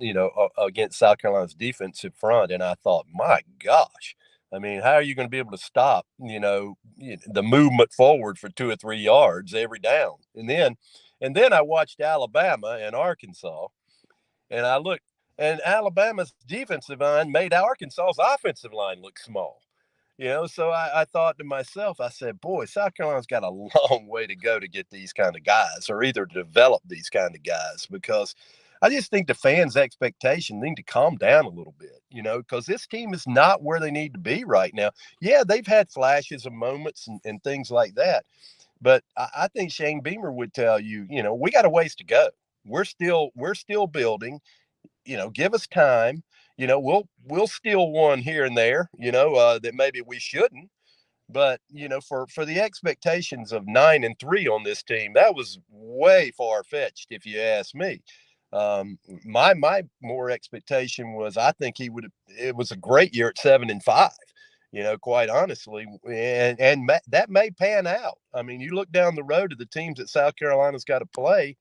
against South Carolina's defensive front. And I thought, my gosh, I mean, how are you going to be able to stop, the movement forward for 2 or 3 yards every down? And then I watched Alabama and Arkansas, and I looked, and Alabama's defensive line made Arkansas's offensive line look small. So I thought to myself, I said, boy, South Carolina's got a long way to go to get these kind of guys, or either develop these kind of guys, because I just think the fans' expectation need to calm down a little bit, because this team is not where they need to be right now. Yeah, they've had flashes of moments and things like that. But I think Shane Beamer would tell you, we got a ways to go. We're still building, give us time. We'll steal one here and there, that maybe we shouldn't. But, for the expectations of 9-3 on this team, that was way far-fetched, if you ask me. My more expectation was, I think it was a great year at 7-5, quite honestly. And that may pan out. I mean, you look down the road to the teams that South Carolina's got to play.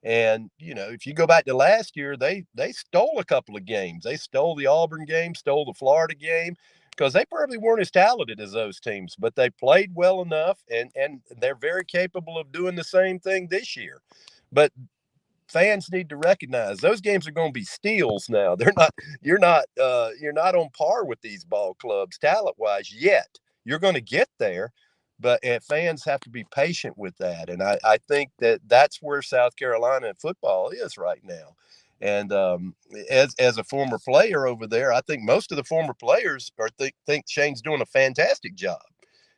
And, if you go back to last year, they stole a couple of games. They stole the Auburn game, stole the Florida game, because they probably weren't as talented as those teams, but they played well enough, and they're very capable of doing the same thing this year. But fans need to recognize those games are going to be steals now. You're not on par with these ball clubs talent-wise yet. You're going to get there. But fans have to be patient with that. And I think that's where South Carolina football is right now. And as a former player over there, I think most of the former players think Shane's doing a fantastic job,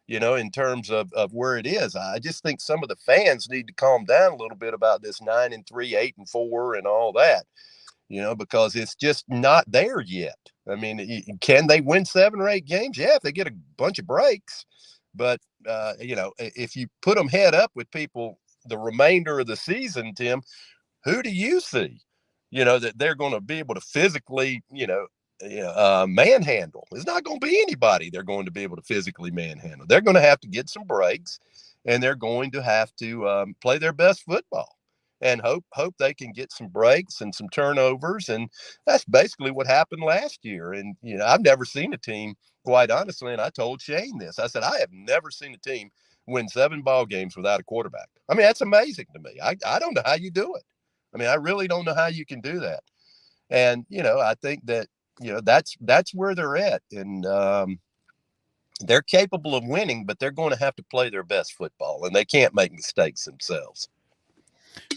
in terms of where it is. I just think some of the fans need to calm down a little bit about this 9-3, 8-4 and all that, because it's just not there yet. I mean, can they win 7 or 8 games? Yeah, if they get a bunch of breaks. But, if you put them head up with people the remainder of the season, Tim, who do you see, that they're going to be able to physically, manhandle? It's not going to be anybody they're going to be able to physically manhandle. They're going to have to get some breaks, and they're going to have to play their best football and hope they can get some breaks and some turnovers. And that's basically what happened last year. And, I've never seen a team, quite honestly, and I told Shane this. I said, I have never seen a team win 7 ball games without a quarterback. I mean, that's amazing to me. I don't know how you do it. I mean, I really don't know how you can do that. And, I think that, that's where they're at. And they're capable of winning, but they're going to have to play their best football, and they can't make mistakes themselves.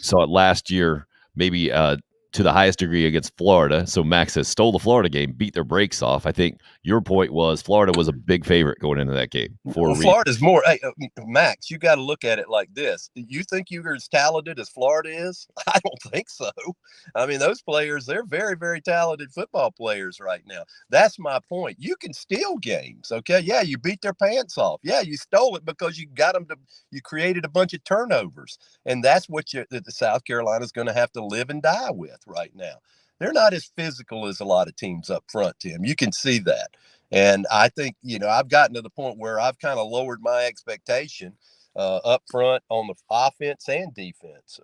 Saw it last year, maybe to the highest degree against Florida. So Max has stole the Florida game, beat their brakes off. I think your point was Florida was a big favorite going into that game. Florida's more. Hey, Max, you got to look at it like this. Do you think you're as talented as Florida is? I don't think so. I mean, those players, they're very, very talented football players right now. That's my point. You can steal games, okay? Yeah, you beat their pants off. Yeah, you stole it because you created a bunch of turnovers. And that's what the South Carolina's going to have to live and die with right now. They're not as physical as a lot of teams up front, Tim. You can see that. And I think, I've gotten to the point where I've kind of lowered my expectation up front on the offense and defense.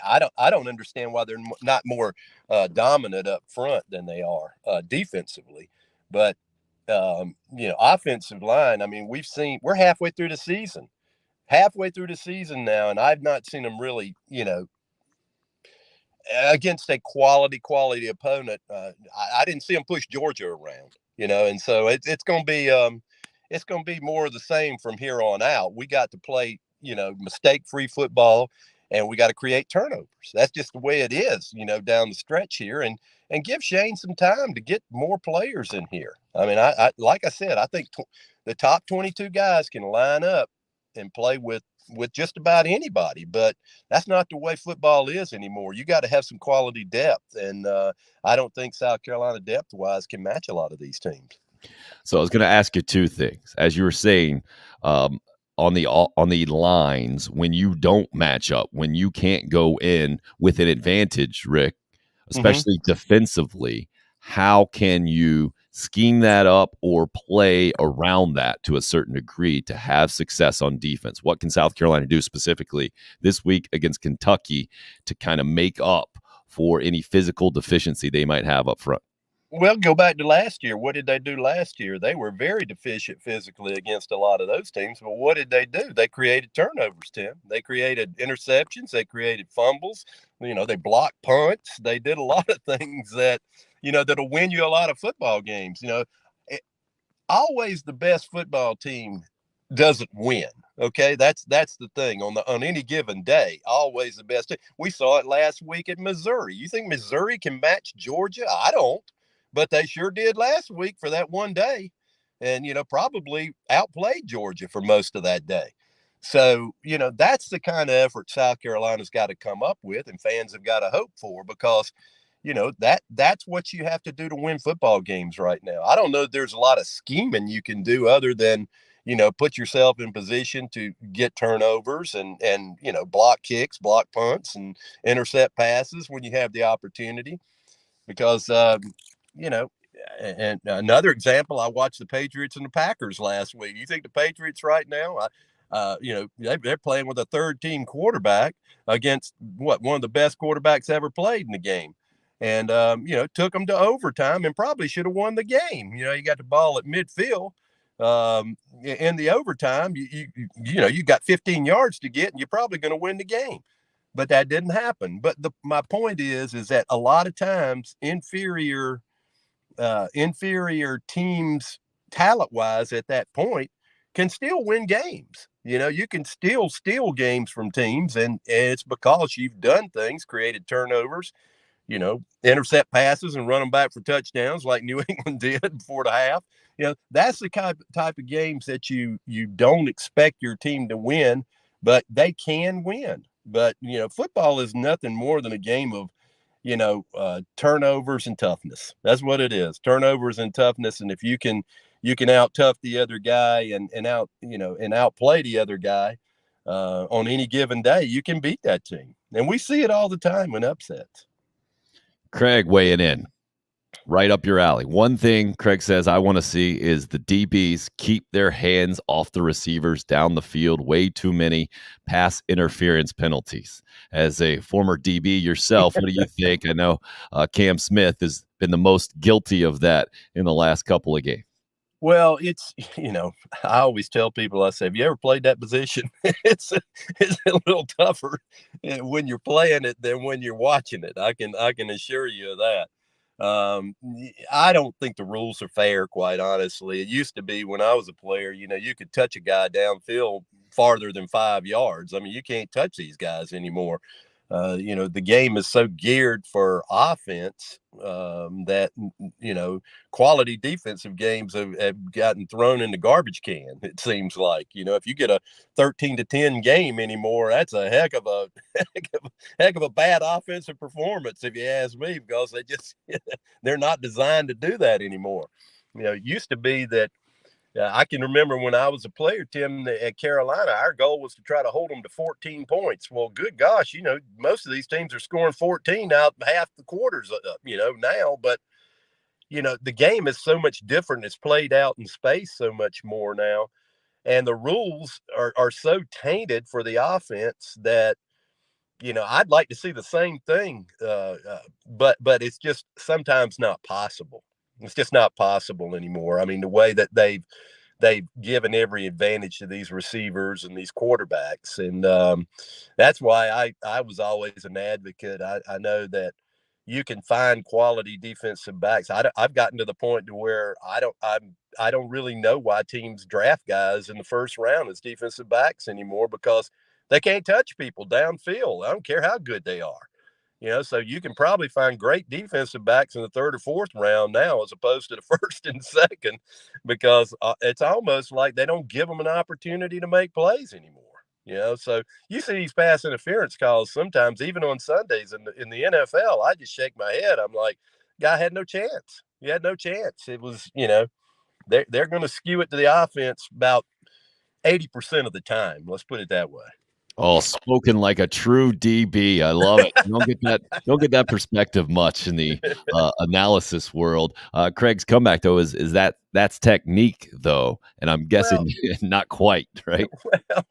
I don't understand why they're not more dominant up front than they are defensively. But, offensive line, I mean, we're halfway through the season. Now, and I've not seen them really, against a quality opponent. I didn't see them push Georgia around, and so it's going to be more of the same from here on out. We got to play, mistake-free football, and we got to create turnovers. That's just the way it is, down the stretch here, and give Shane some time to get more players in here. I mean, I like I said, I think the top 22 guys can line up and play with just about anybody, but that's not the way football is anymore. You got to have some quality depth, and I don't think South Carolina depth-wise can match a lot of these teams. So I was going to ask you two things. As you were saying, on the lines, when you don't match up, when you can't go in with an advantage, Rick, especially defensively, how can you scheme that up or play around that to a certain degree to have success on defense? What can South Carolina do specifically this week against Kentucky to kind of make up for any physical deficiency they might have up front? Well, go back to last year. What did they do last year? They were very deficient physically against a lot of those teams. But what did they do? They created turnovers, Tim. They created interceptions. They created fumbles. They blocked punts. They did a lot of things that, that'll win you a lot of football games. Always the best football team doesn't win. Okay, that's the thing on any given day. Always the best team. We saw it last week at Missouri. You think Missouri can match Georgia? I don't. But they sure did last week for that one day, and, probably outplayed Georgia for most of that day. So, that's the kind of effort South Carolina's got to come up with, and fans have got to hope for, because, that's what you have to do to win football games right now. I don't know if there's a lot of scheming you can do other than, put yourself in position to get turnovers and block kicks, block punts, and intercept passes when you have the opportunity. Because, and another example, I watched the Patriots and the Packers last week. You think the Patriots right now, they're playing with a third-team quarterback against one of the best quarterbacks ever played in the game, and took them to overtime and probably should have won the game. You got the ball at midfield in the overtime. You got 15 yards to get, and you're probably going to win the game. But that didn't happen. But my point is that a lot of times inferior teams, talent-wise, at that point, can still win games. You can still steal games from teams, and it's because you've done things, created turnovers, intercept passes and run them back for touchdowns like New England did before the half. That's the type of games that you don't expect your team to win, but they can win. But, football is nothing more than a game of, turnovers and toughness. That's what it is. Turnovers and toughness. And if you can out tough the other guy and outplay the other guy on any given day, you can beat that team. And we see it all the time in upsets. Craig weighing in. Right up your alley. One thing Craig says I want to see is the DBs keep their hands off the receivers down the field. Way too many pass interference penalties. As a former DB yourself, what do you think? I know Cam Smith has been the most guilty of that in the last couple of games. Well, it's, I always tell people, I say, have you ever played that position? It's a little tougher when you're playing it than when you're watching it. I can assure you of that. I don't think the rules are fair, quite honestly. It used to be when I was a player, you could touch a guy downfield farther than 5 yards. I mean, you can't touch these guys anymore. The game is so geared for offense that, quality defensive games have gotten thrown in the garbage can. It seems like, if you get a 13-10 game anymore, that's a heck of a bad offensive performance, if you ask me, because they're not designed to do that anymore. It used to be that. I can remember when I was a player, Tim, at Carolina, our goal was to try to hold them to 14 points. Well, good gosh, most of these teams are scoring 14 out half the quarters, now. But, the game is so much different. It's played out in space so much more now. And the rules are so tainted for the offense that, I'd like to see the same thing, but it's just sometimes not possible. It's just not possible anymore. I mean, the way that they've given every advantage to these receivers and these quarterbacks. And that's why I was always an advocate. I know that you can find quality defensive backs. I've gotten to the point to where I don't really know why teams draft guys in the first round as defensive backs anymore, because they can't touch people downfield. I don't care how good they are. So you can probably find great defensive backs in the third or fourth round now, as opposed to the first and second, because it's almost like they don't give them an opportunity to make plays anymore. So you see these pass interference calls sometimes, even on Sundays in the NFL. I just shake my head. I'm like, guy had no chance. He had no chance. It was, they're going to skew it to the offense about 80% of the time. Let's put it that way. Oh, spoken like a true DB. I love it. You don't get that perspective much in the analysis world. Craig's comeback though is that's technique though, and I'm guessing not quite, right?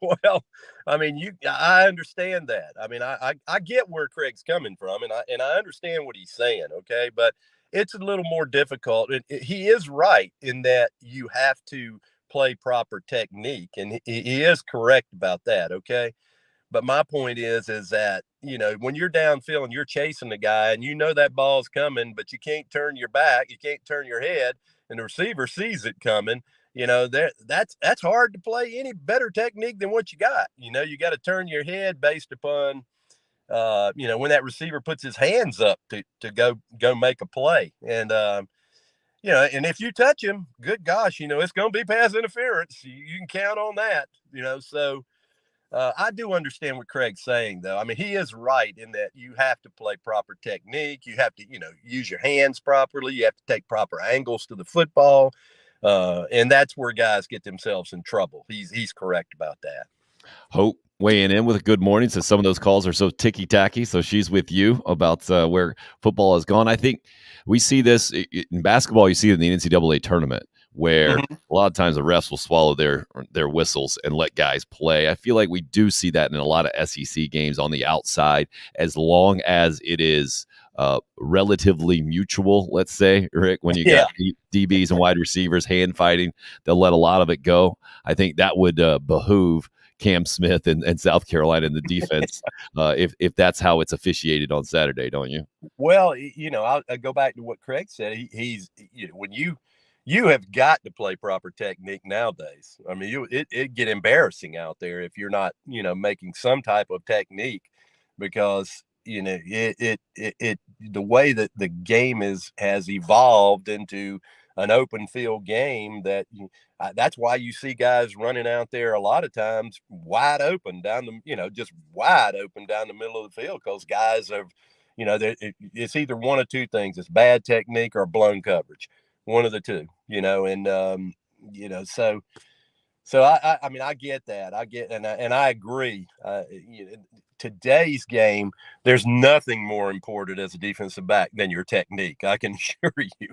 Well, I mean, I understand that. I mean, I get where Craig's coming from, and I understand what he's saying. Okay, but it's a little more difficult. He is right in that you have to play proper technique, and he is correct about that. Okay. But my point is that, when you're downfield and you're chasing the guy and that ball's coming, but you can't turn your back, you can't turn your head, and the receiver sees it coming, that's hard to play any better technique than what you got. You got to turn your head based upon, when that receiver puts his hands up to go make a play. And, and if you touch him, good gosh, it's going to be pass interference. You can count on that, so. I do understand what Craig's saying, though. I mean, he is right in that you have to play proper technique. You have to, use your hands properly. You have to take proper angles to the football. And that's where guys get themselves in trouble. He's correct about that. Hope weighing in with a good morning. So some of those calls are so ticky-tacky. So she's with you about where football has gone. I think we see this in basketball. You see it in the NCAA tournament, where a lot of times the refs will swallow their whistles and let guys play. I feel like we do see that in a lot of SEC games on the outside, as long as it is relatively mutual, let's say, Rick, when you got DBs and wide receivers hand fighting, they'll let a lot of it go. I think that would behoove Cam Smith and South Carolina in the defense if that's how it's officiated on Saturday, don't you? Well, I'll go back to what Craig said. He's when you have got to play proper technique nowadays. I mean, it get embarrassing out there if you're not, making some type of technique, because, the way that the game has evolved into an open field game, that's why you see guys running out there a lot of times wide open down just wide open down the middle of the field, because guys have, it's either one of two things. It's bad technique or blown coverage. One of the two, and so I mean, I get that. And I agree. Today's game, there's nothing more important as a defensive back than your technique. I can assure you,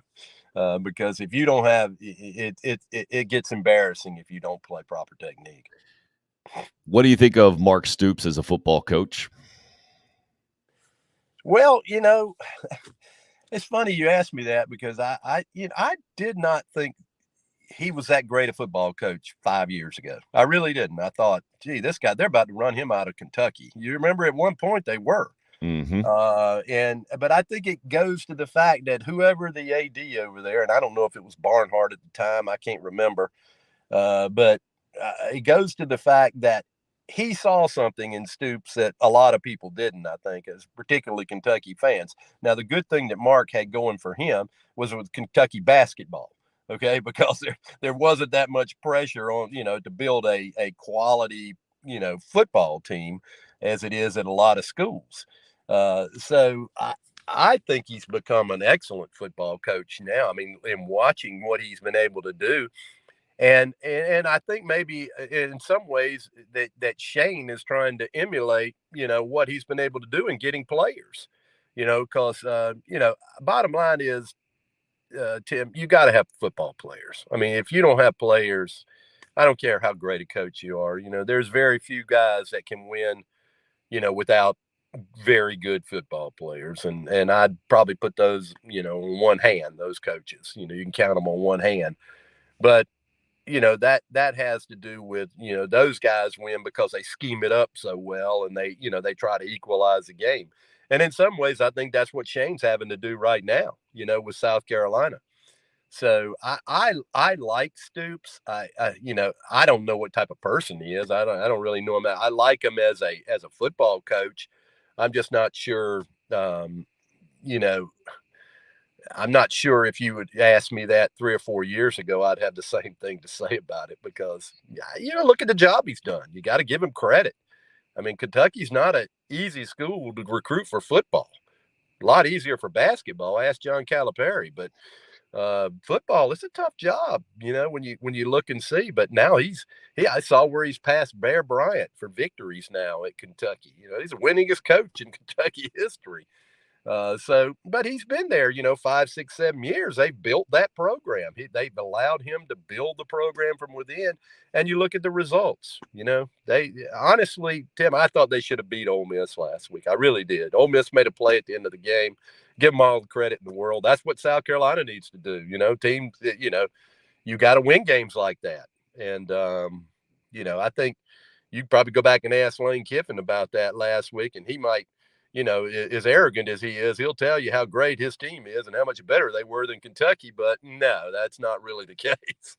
because if you don't have it gets embarrassing if you don't play proper technique. What do you think of Mark Stoops as a football coach? Well, it's funny you asked me that, because I did not think he was that great a football coach 5 years ago. I really didn't. I thought, gee, this guy, they're about to run him out of Kentucky. You remember at one point they were. Mm-hmm. But I think it goes to the fact that whoever the AD over there, and I don't know if it was Barnhart at the time, I can't remember, but it goes to the fact that he saw something in Stoops that a lot of people didn't, I think, as particularly Kentucky fans. Now, the good thing that Mark had going for him was with Kentucky basketball, okay, because there wasn't that much pressure on, to build a quality, football team as it is at a lot of schools. So I think he's become an excellent football coach now. I mean, in watching what he's been able to do. And I think maybe in some ways that Shane is trying to emulate, what he's been able to do in getting players, because, bottom line is, Tim, you got to have football players. I mean, if you don't have players, I don't care how great a coach you are, there's very few guys that can win, without very good football players. And I'd probably put those, on one hand, those coaches, you can count them on one hand. But that has to do with, those guys win because they scheme it up so well, and they try to equalize the game. And in some ways, I think that's what Shane's having to do right now, with South Carolina. I like Stoops. I don't know what type of person he is. I don't really know him. I like him as a football coach. I'm just not sure. You know, I'm not sure if you would ask me that 3 or 4 years ago, I'd have the same thing to say about it because, look at the job he's done. You got to give him credit. I mean, Kentucky's not an easy school to recruit for football. A lot easier for basketball. Ask John Calipari, but football, it's a tough job, when you look and see. But now I saw where he's passed Bear Bryant for victories now at Kentucky. He's the winningest coach in Kentucky history. But he's been there, 5, 6, 7 years. They've built that program. They've allowed him to build the program from within. And you look at the results, they honestly, Tim, I thought they should have beat Ole Miss last week. I really did. Ole Miss made a play at the end of the game. Give them all the credit in the world. That's what South Carolina needs to do. Teams, you got to win games like that. And, I think you probably go back and ask Lane Kiffin about that last week, and he might, as arrogant as he is, he'll tell you how great his team is and how much better they were than Kentucky. But no, that's not really the case.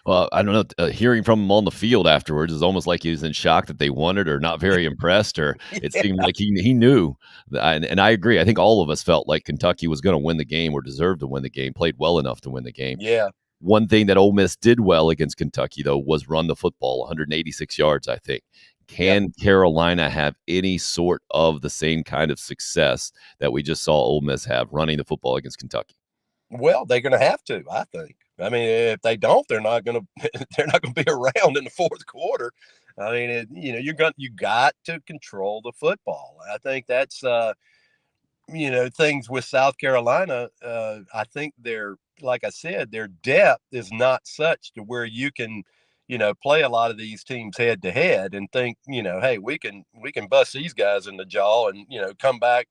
Well, I don't know. Hearing from him on the field afterwards is almost like he was in shock that they won it or not very impressed, or it seemed like he knew. And I agree. I think all of us felt like Kentucky was going to win the game or deserved to win the game, played well enough to win the game. Yeah. One thing that Ole Miss did well against Kentucky, though, was run the football, 186 yards, I think. Can Carolina have any sort of the same kind of success that we just saw Ole Miss have running the football against Kentucky? Well, they're going to have to, I think. I mean, if they don't, they're not going to be around in the fourth quarter. I mean, you got to control the football. I think that's things with South Carolina. I think like I said, their depth is not such to where you can play a lot of these teams head to head and think, hey, we can bust these guys in the jaw and, come back,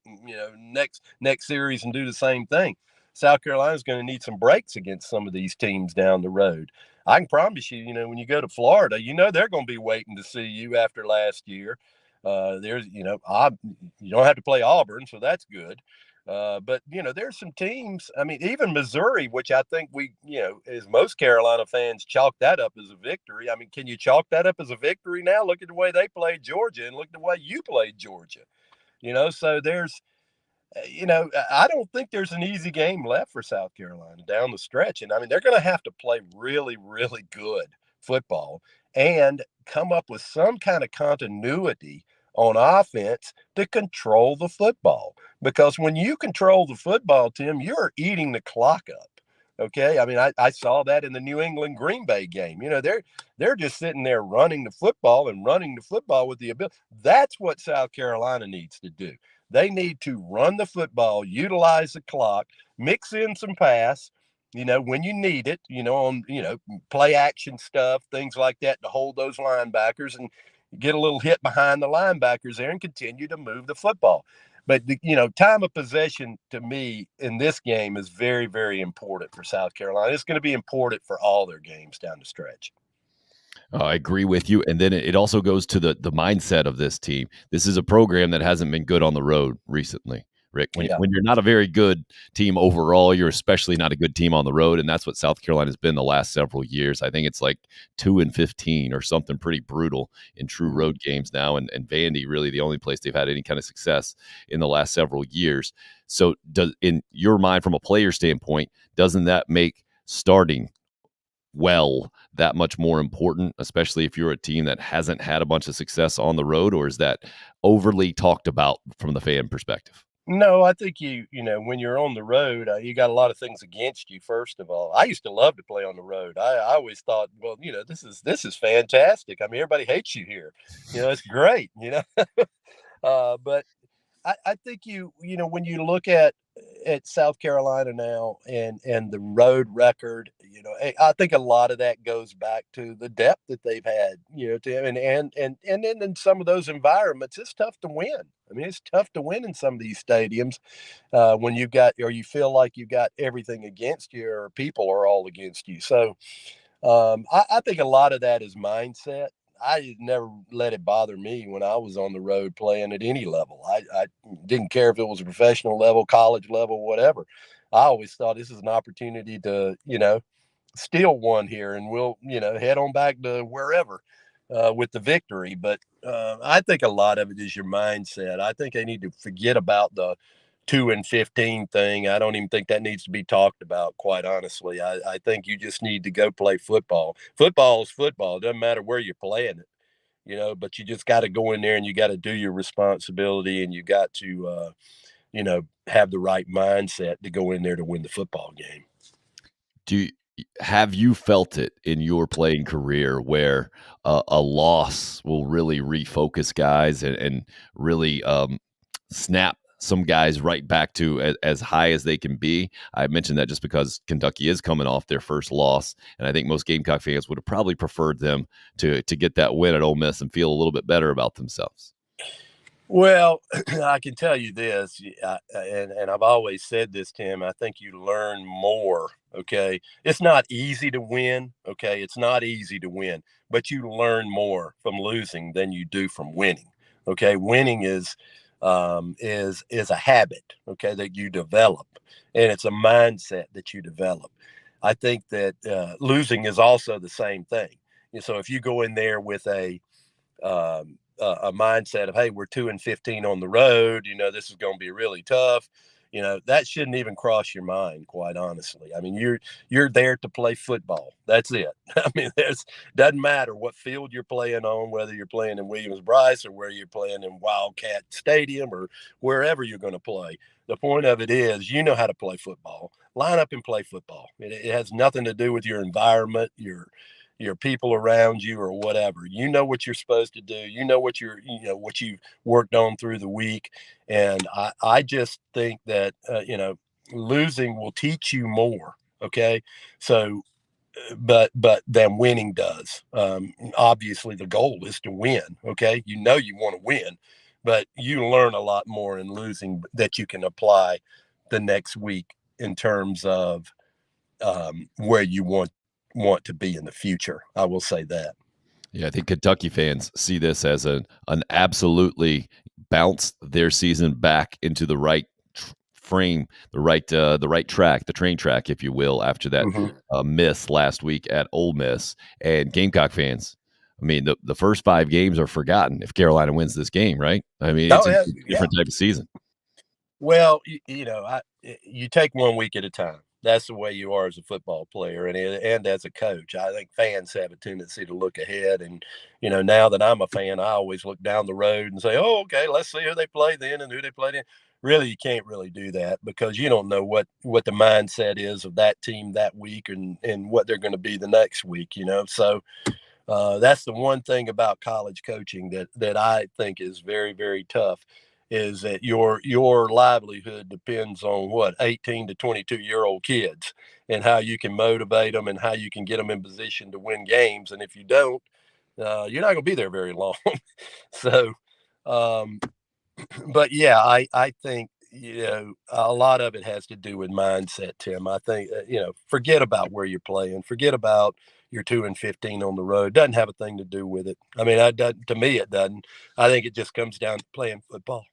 next series and do the same thing. South Carolina's going to need some breaks against some of these teams down the road. I can promise you, when you go to Florida, they're going to be waiting to see you after last year. You don't have to play Auburn, so that's good. But there's some teams. I mean, even Missouri, which I think as most Carolina fans chalk that up as a victory. I mean, can you chalk that up as a victory now? Look at the way they played Georgia and look at the way you played Georgia. So there's, I don't think there's an easy game left for South Carolina down the stretch. And I mean, they're going to have to play really, really good football and come up with some kind of continuity on offense to control the football. Because when you control the football, Tim, you're eating the clock up. Okay. I mean, I saw that in the New England Green Bay game. They're just sitting there running the football with the ability. That's what South Carolina needs to do. They need to run the football, utilize the clock, mix in some pass, when you need it, on, play action stuff, things like that to hold those linebackers and get a little hit behind the linebackers there and continue to move the football. But, time of possession to me in this game is very, very important for South Carolina. It's going to be important for all their games down the stretch. I agree with you. And then it also goes to the mindset of this team. This is a program that hasn't been good on the road recently, Rick. When you're not a very good team overall, you're especially not a good team on the road. And that's what South Carolina has been the last several years. I think it's like 2-15 or something pretty brutal in true road games now. And Vandy, really the only place they've had any kind of success in the last several years. So in your mind, from a player standpoint, doesn't that make starting well that much more important, especially if you're a team that hasn't had a bunch of success on the road? Or is that overly talked about from the fan perspective? No, I think when you're on the road, you got a lot of things against you. First of all, I used to love to play on the road. I always thought, well, this is fantastic. I mean, everybody hates you here. It's great. But I think when you look at South Carolina now and the road record, I think a lot of that goes back to the depth that they've had, Tim, and then in some of those environments, it's tough to win. I mean, it's tough to win in some of these stadiums when you feel like you got everything against you or people are all against you. So I think a lot of that is mindset. I never let it bother me when I was on the road playing at any level. I didn't care if it was a professional level, college level, whatever. I always thought this is an opportunity to, steal one here, and we'll, head on back to wherever with the victory. But I think a lot of it is your mindset. I think they need to forget about the 2-15 thing. I don't even think that needs to be talked about, quite honestly. I think you just need to go play football. Football is football. It doesn't matter where you're playing it, but you just got to go in there and you got to do your responsibility, and you got to, have the right mindset to go in there to win the football game. Have you felt it in your playing career where a loss will really refocus guys and really snap some guys right back to as high as they can be? I mentioned that just because Kentucky is coming off their first loss, and I think most Gamecock fans would have probably preferred them to get that win at Ole Miss and feel a little bit better about themselves. Well, I can tell you this, and I've always said this, Tim. I think you learn more. Okay, it's not easy to win. Okay, it's not easy to win, but you learn more from losing than you do from winning. Okay, winning is a habit. Okay, that you develop, and it's a mindset that you develop. I think that losing is also the same thing. So if you go in there with a mindset of, hey, we're 2-15 on the road, this is going to be really tough, that shouldn't even cross your mind, quite honestly. I mean, you're there to play football. That's it. I mean, doesn't matter what field you're playing on, whether you're playing in Williams-Brice or where you're playing in Wildcat Stadium or wherever you're going to play. The point of it is, how to play football. Line up and play football. It has nothing to do with your environment, your people around you or whatever. You know what you're supposed to do. You know what what you've worked on through the week. And I just think that, losing will teach you more. Okay. So, but than winning does. Obviously the goal is to win. Okay. You want to win, but you learn a lot more in losing that you can apply the next week in terms of where you want to be in the future. I will say that. Yeah, I think Kentucky fans see this as an absolutely bounce their season back into the right frame, the right track, the train track, if you will, after that miss last week at Ole Miss. And Gamecock fans, I mean, the first 5 games are forgotten if Carolina wins this game, right? I mean, it's a different type of season. Well, you take one week at a time. That's the way you are as a football player and as a coach. I think fans have a tendency to look ahead. And, now that I'm a fan, I always look down the road and say, oh, okay, let's see who they play then and who they play then. Really, you can't really do that because you don't know what the mindset is of that team that week and what they're going to be the next week, So that's the one thing about college coaching that I think is very, very tough. Is that your livelihood depends on 18 to 22-year-old kids and how you can motivate them and how you can get them in position to win games. And if you don't, you're not going to be there very long. So, but yeah, I think, a lot of it has to do with mindset, Tim. I think, forget about where you're playing, forget about your 2-15 on the road. Doesn't have a thing to do with it. I mean, to me, it doesn't. I think it just comes down to playing football.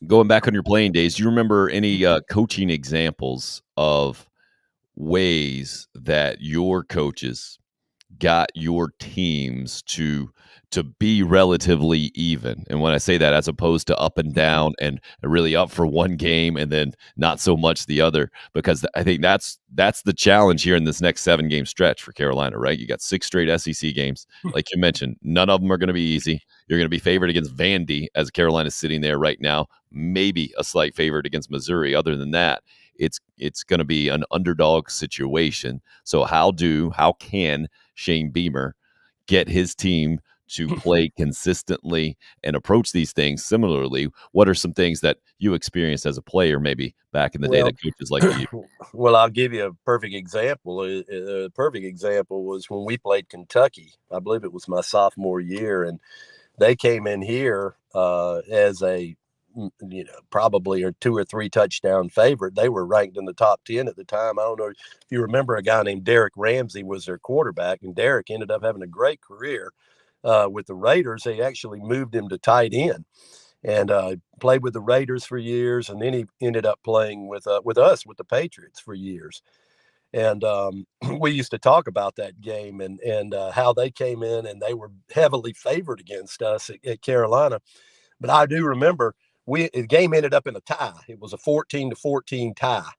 Going back on your playing days, do you remember any coaching examples of ways that your coaches got your teams to be relatively even? And when I say that, as opposed to up and down and really up for one game and then not so much the other, because I think that's the challenge here in this next 7-game stretch for Carolina, right? You got 6 straight SEC games. Like you mentioned, none of them are going to be easy. You're going to be favored against Vandy as Carolina's sitting there right now, maybe a slight favorite against Missouri. Other than that, it's going to be an underdog situation. So how can Shane Beamer get his team to play consistently and approach these things similarly? What are some things that you experienced as a player maybe back in the day that coaches like you? Well, I'll give you a perfect example. A perfect example was when we played Kentucky. I believe it was my sophomore year, and they came in here as a probably a 2 or 3 touchdown favorite. They were ranked in the top 10 at the time. I don't know if you remember, a guy named Derek Ramsey was their quarterback, and Derek ended up having a great career with the Raiders. They actually moved him to tight end. and played with the Raiders for years, and then he ended up playing with us, with the Patriots, for years. And we used to talk about that game and how they came in and they were heavily favored against us at Carolina. But I do remember the game ended up in a tie. It was a 14-14 tie.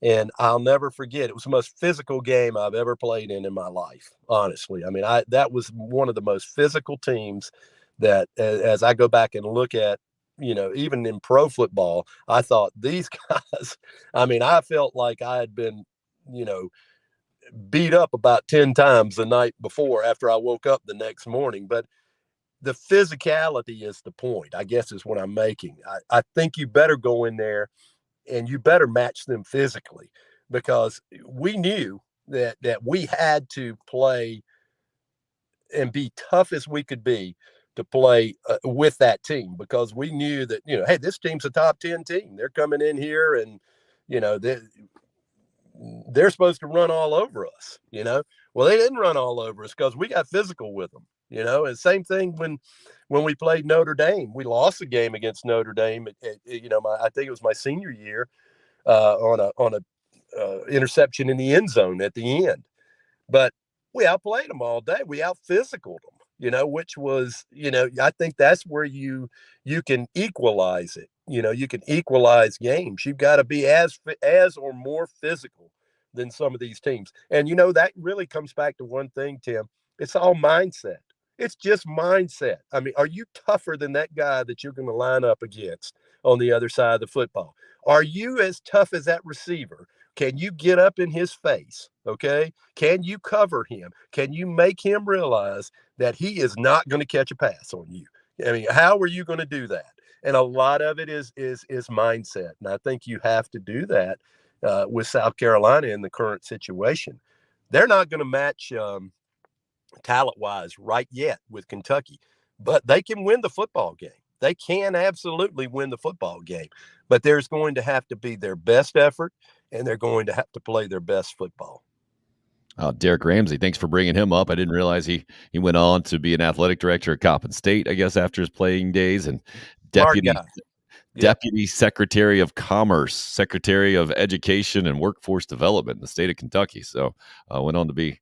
And I'll never forget, it was the most physical game I've ever played in my life, honestly. I mean, that was one of the most physical teams that, as I go back and look at, even in pro football, I thought these guys, I mean, I felt like I had been, beat up about 10 times the night before after I woke up the next morning. But the physicality is the point, I guess, is what I'm making. I think you better go in there and you better match them physically, because we knew that we had to play and be tough as we could be to play with that team, because we knew that, hey, this team's a top 10 team. They're coming in here and, they're supposed to run all over us, Well, they didn't run all over us because we got physical with them, And same thing when we played Notre Dame. We lost the game against Notre Dame. I think it was my senior year, on a interception in the end zone at the end. But we outplayed them all day. We out-physicaled them, which was, I think that's where you can equalize it. You can equalize games. You've got to be as or more physical than some of these teams. And, that really comes back to one thing, Tim. It's all mindset. It's just mindset. I mean, are you tougher than that guy that you're going to line up against on the other side of the football? Are you as tough as that receiver? Can you get up in his face? Okay. Can you cover him? Can you make him realize that he is not going to catch a pass on you? I mean, how are you going to do that? And a lot of it is mindset. And I think you have to do that with South Carolina in the current situation. They're not going to match talent-wise right yet with Kentucky, but they can win the football game. They can absolutely win the football game, but there's going to have to be their best effort, and they're going to have to play their best football. Derek Ramsey, thanks for bringing him up. I didn't realize he went on to be an athletic director at Coppin State, I guess, after his playing days, and deputy secretary of commerce, secretary of education and workforce development in the state of Kentucky. So went on to be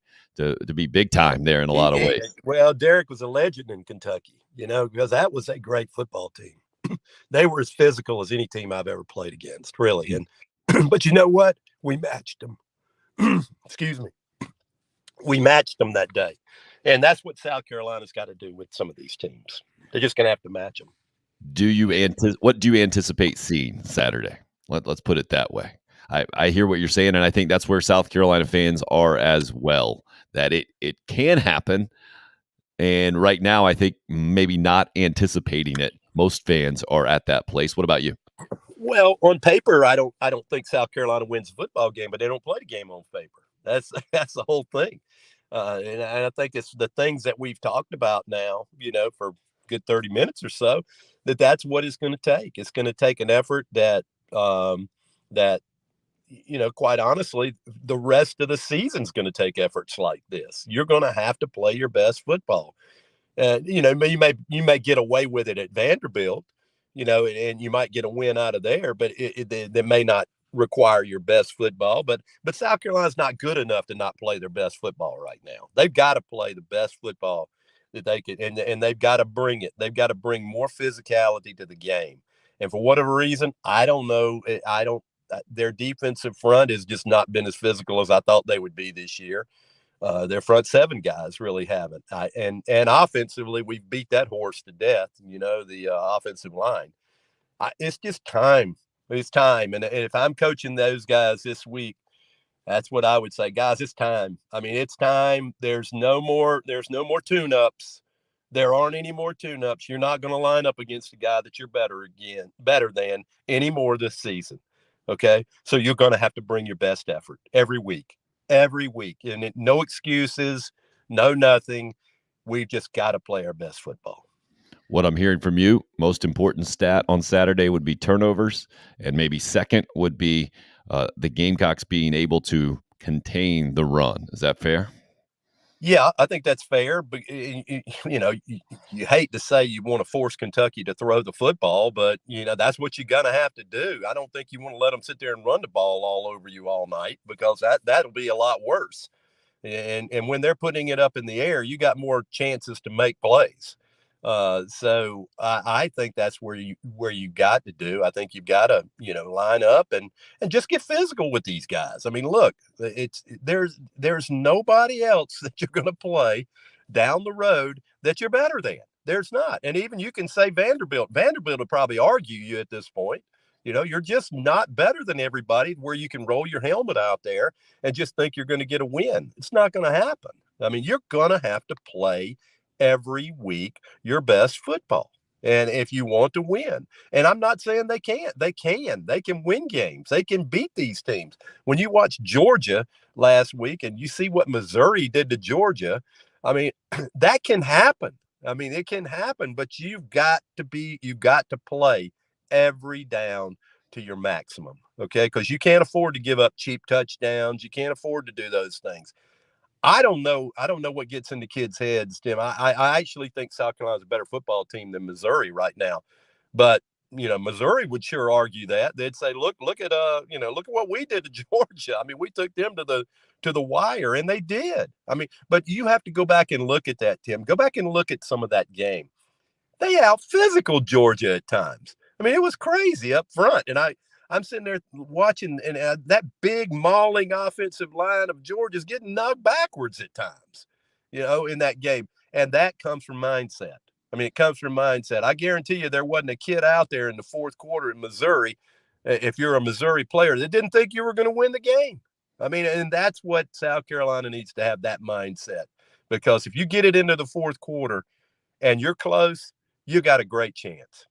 big time there in a lot of ways. Well, Derek was a legend in Kentucky, because that was a great football team. They were as physical as any team I've ever played against, really. And but you know what? We matched them. Excuse me. We matched them that day. And that's what South Carolina's got to do with some of these teams. They're just going to have to match them. What do you anticipate seeing Saturday? Let's put it that way. I hear what you're saying, and I think that's where South Carolina fans are as well, that it can happen. And right now, I think maybe not anticipating it. Most fans are at that place. What about you? Well, on paper, I don't think South Carolina wins a football game, but they don't play the game on paper. That's the whole thing. And I think it's the things that we've talked about now, for a good 30 minutes or so, that's what it's going to take. It's going to take an effort that quite honestly, the rest of the season's going to take efforts like this. You're going to have to play your best football. You may get away with it at Vanderbilt, and you might get a win out of there, but they may not require your best football. But South Carolina's not good enough to not play their best football right now. They've got to play the best football that they can, and they've got to bring it. They've got to bring more physicality to the game. And for whatever reason, I don't know. Their defensive front has just not been as physical as I thought they would be this year. Their front seven guys really haven't. And offensively, we've beat that horse to death, the offensive line. It's just time. It's time. And if I'm coaching those guys this week, that's what I would say. Guys, it's time. I mean, it's time. There's no more tune-ups. There aren't any more tune-ups. You're not going to line up against a guy that you're better than anymore this season. Okay? So you're going to have to bring your best effort every week. And no excuses, no nothing. We've just got to play our best football. What I'm hearing from you, most important stat on Saturday would be turnovers, and maybe second would be the Gamecocks being able to contain the run. Is that fair? Yeah, I think that's fair. But you hate to say you want to force Kentucky to throw the football, but that's what you're gonna have to do. I don't think you want to let them sit there and run the ball all over you all night, because that'll be a lot worse. And when they're putting it up in the air, you got more chances to make plays. So I think that's where you got to do. I think you've got to line up and just get physical with these guys. I mean, look, there's nobody else that you're going to play down the road that you're better than. There's not. And even you can say Vanderbilt. Vanderbilt will probably argue you at this point. You're just not better than everybody where you can roll your helmet out there and just think you're going to get a win. It's not going to happen. I mean, you're going to have to play every week your best football. And if you want to win, and I'm not saying they can't, they can win games. They can beat these teams. When you watch Georgia last week and you see what Missouri did to Georgia, I mean, that can happen. I mean, it can happen, but you've got to play every down to your maximum. Okay. Because you can't afford to give up cheap touchdowns. You can't afford to do those things. I don't know what gets into kids' heads, Tim. I actually think South Carolina's a better football team than Missouri right now. But, Missouri would sure argue that. They'd say, look at what we did to Georgia. I mean, we took them to the wire, and they did. I mean, but you have to go back and look at that, Tim. Go back and look at some of that game. They out-physical Georgia at times. I mean, it was crazy up front. And I'm sitting there watching, and that big mauling offensive line of Georgia's getting knocked backwards at times, in that game. And that comes from mindset. I mean, it comes from mindset. I guarantee you there wasn't a kid out there in the fourth quarter in Missouri, if you're a Missouri player, that didn't think you were going to win the game. I mean, and that's what South Carolina needs to have, that mindset. Because if you get it into the fourth quarter and you're close, you got a great chance.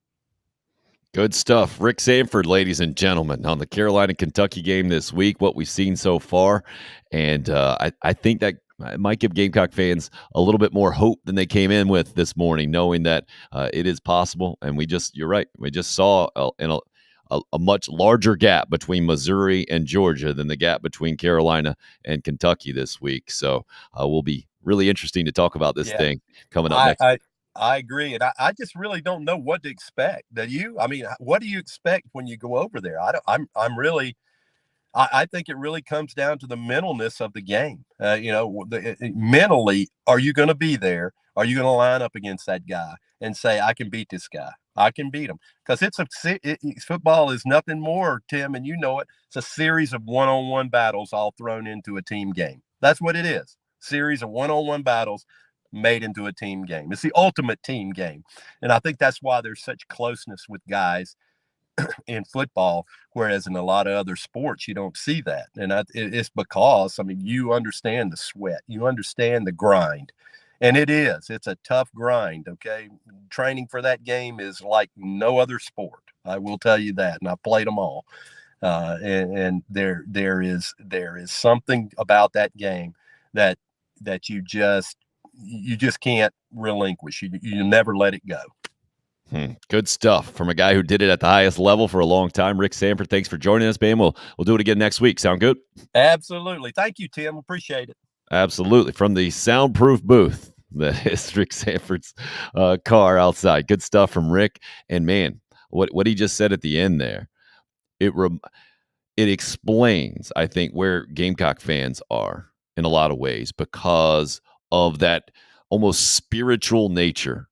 Good stuff. Rick Sanford, ladies and gentlemen, on the Carolina-Kentucky game this week, what we've seen so far. And I think that might give Gamecock fans a little bit more hope than they came in with this morning, knowing that it is possible. And you're right, we just saw a much larger gap between Missouri and Georgia than the gap between Carolina and Kentucky this week. So will be really interesting to talk about this thing coming up next week. I agree. And I just really don't know what to expect. I mean, what do you expect when you go over there? I think it really comes down to the mentalness of the game. Mentally, are you going to be there? Are you going to line up against that guy and say, I can beat this guy? I can beat him. Because football is nothing more, Tim, and you know it. It's a series of one-on-one battles all thrown into a team game. That's what it is. Series of one-on-one battles made into a team game. It's the ultimate team game. And I think that's why there's such closeness with guys in football, whereas in a lot of other sports, you don't see that. And it's because, you understand the sweat. You understand the grind. And it's a tough grind, okay? Training for that game is like no other sport. I will tell you that. And I've played them all. And there is something about that game that you just can't relinquish. You never let it go. Good stuff from a guy who did it at the highest level for a long time. Rick Sanford, thanks for joining us, man. We'll do it again next week. Sound good? Absolutely. Thank you, Tim. Appreciate it. Absolutely. From the soundproof booth that is Rick Sanford's car outside. Good stuff from Rick. And man, what he just said at the end there, it explains, I think, where Gamecock fans are in a lot of ways because of that almost spiritual nature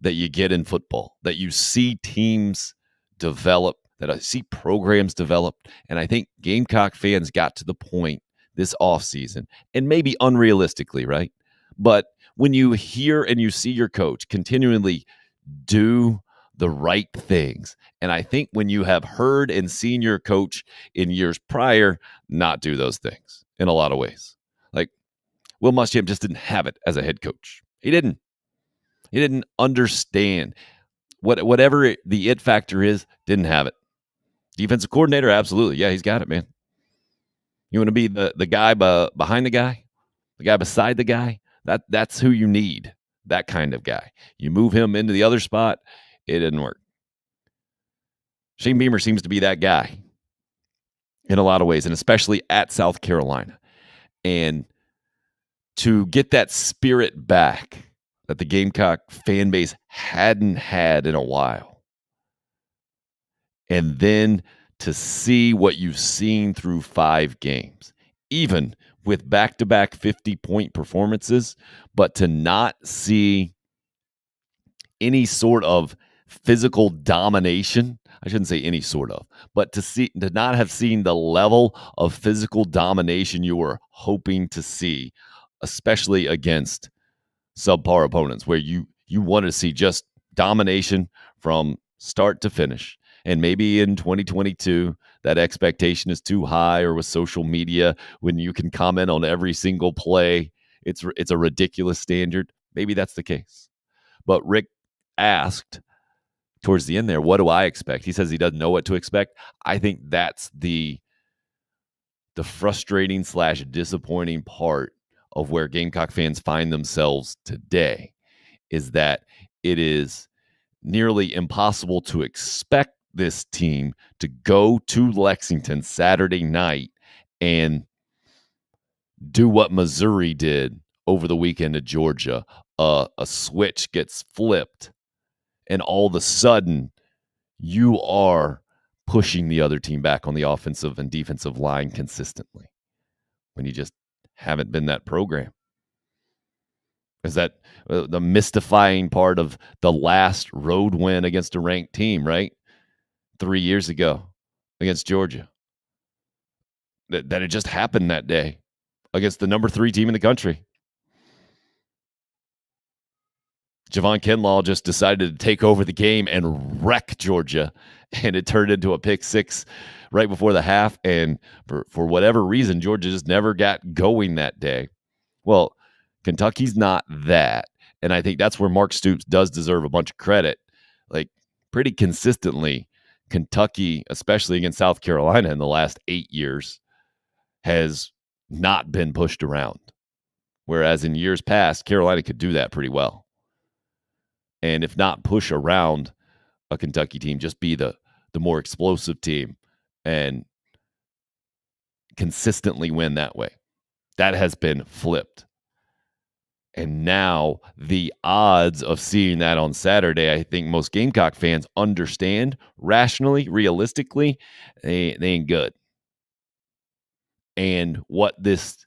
that you get in football, that you see teams develop, that I see programs develop. And I think Gamecock fans got to the point this offseason, and maybe unrealistically, right? But when you hear and you see your coach continually do the right things, and I think when you have heard and seen your coach in years prior not do those things in a lot of ways, like Will Muschamp just didn't have it as a head coach. He didn't understand whatever the it factor is, didn't have it. Defensive coordinator, absolutely. Yeah, he's got it, man. You want to be the guy behind the guy beside the guy? That's who you need, that kind of guy. You move him into the other spot, it didn't work. Shane Beamer seems to be that guy in a lot of ways, and especially at South Carolina. And to get that spirit back that the Gamecock fan base hadn't had in a while. And then to see what you've seen through 5 games, even with back-to-back 50-point performances, but to not see any sort of physical domination. I shouldn't say any sort of, but to not have seen the level of physical domination you were hoping to see, especially against subpar opponents, where you want to see just domination from start to finish. And maybe in 2022, that expectation is too high, or with social media, when you can comment on every single play, it's a ridiculous standard. Maybe that's the case. But Rick asked towards the end there, what do I expect? He says he doesn't know what to expect. I think that's the frustrating / disappointing part of where Gamecock fans find themselves today, is that it is nearly impossible to expect this team to go to Lexington Saturday night and do what Missouri did over the weekend at Georgia. A switch gets flipped, and all of a sudden you are pushing the other team back on the offensive and defensive line consistently, when you just haven't been that program. Is that the mystifying part of the last road win against a ranked team, right? 3 years ago against Georgia. That it just happened that day against the number 3 team in the country. Javon Kinlaw just decided to take over the game and wreck Georgia, and it turned into a pick 6 right before the half. And for whatever reason, Georgia just never got going that day. Well, Kentucky's not that, and I think that's where Mark Stoops does deserve a bunch of credit. Like, pretty consistently, Kentucky, especially against South Carolina in the last 8 years, has not been pushed around, whereas in years past, Carolina could do that pretty well. And if not push around a Kentucky team, just be the more explosive team and consistently win that way. That has been flipped. And now the odds of seeing that on Saturday, I think most Gamecock fans understand rationally, realistically, they ain't good. And what this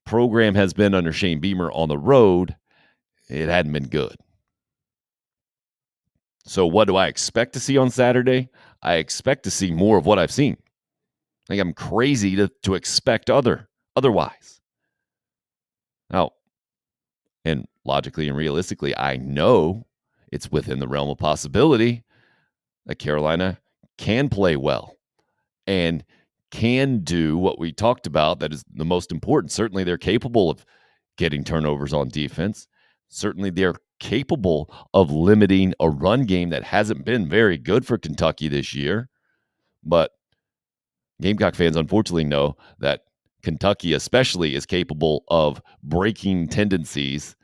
program has been under Shane Beamer on the road, it hadn't been good. So what do I expect to see on Saturday? I expect to see more of what I've seen. I think I'm crazy to expect otherwise. Now, and logically and realistically, I know it's within the realm of possibility that Carolina can play well and can do what we talked about that is the most important. Certainly, they're capable of getting turnovers on defense. Certainly, they're capable of limiting a run game that hasn't been very good for Kentucky this year. But Gamecock fans unfortunately know that Kentucky especially is capable of breaking tendencies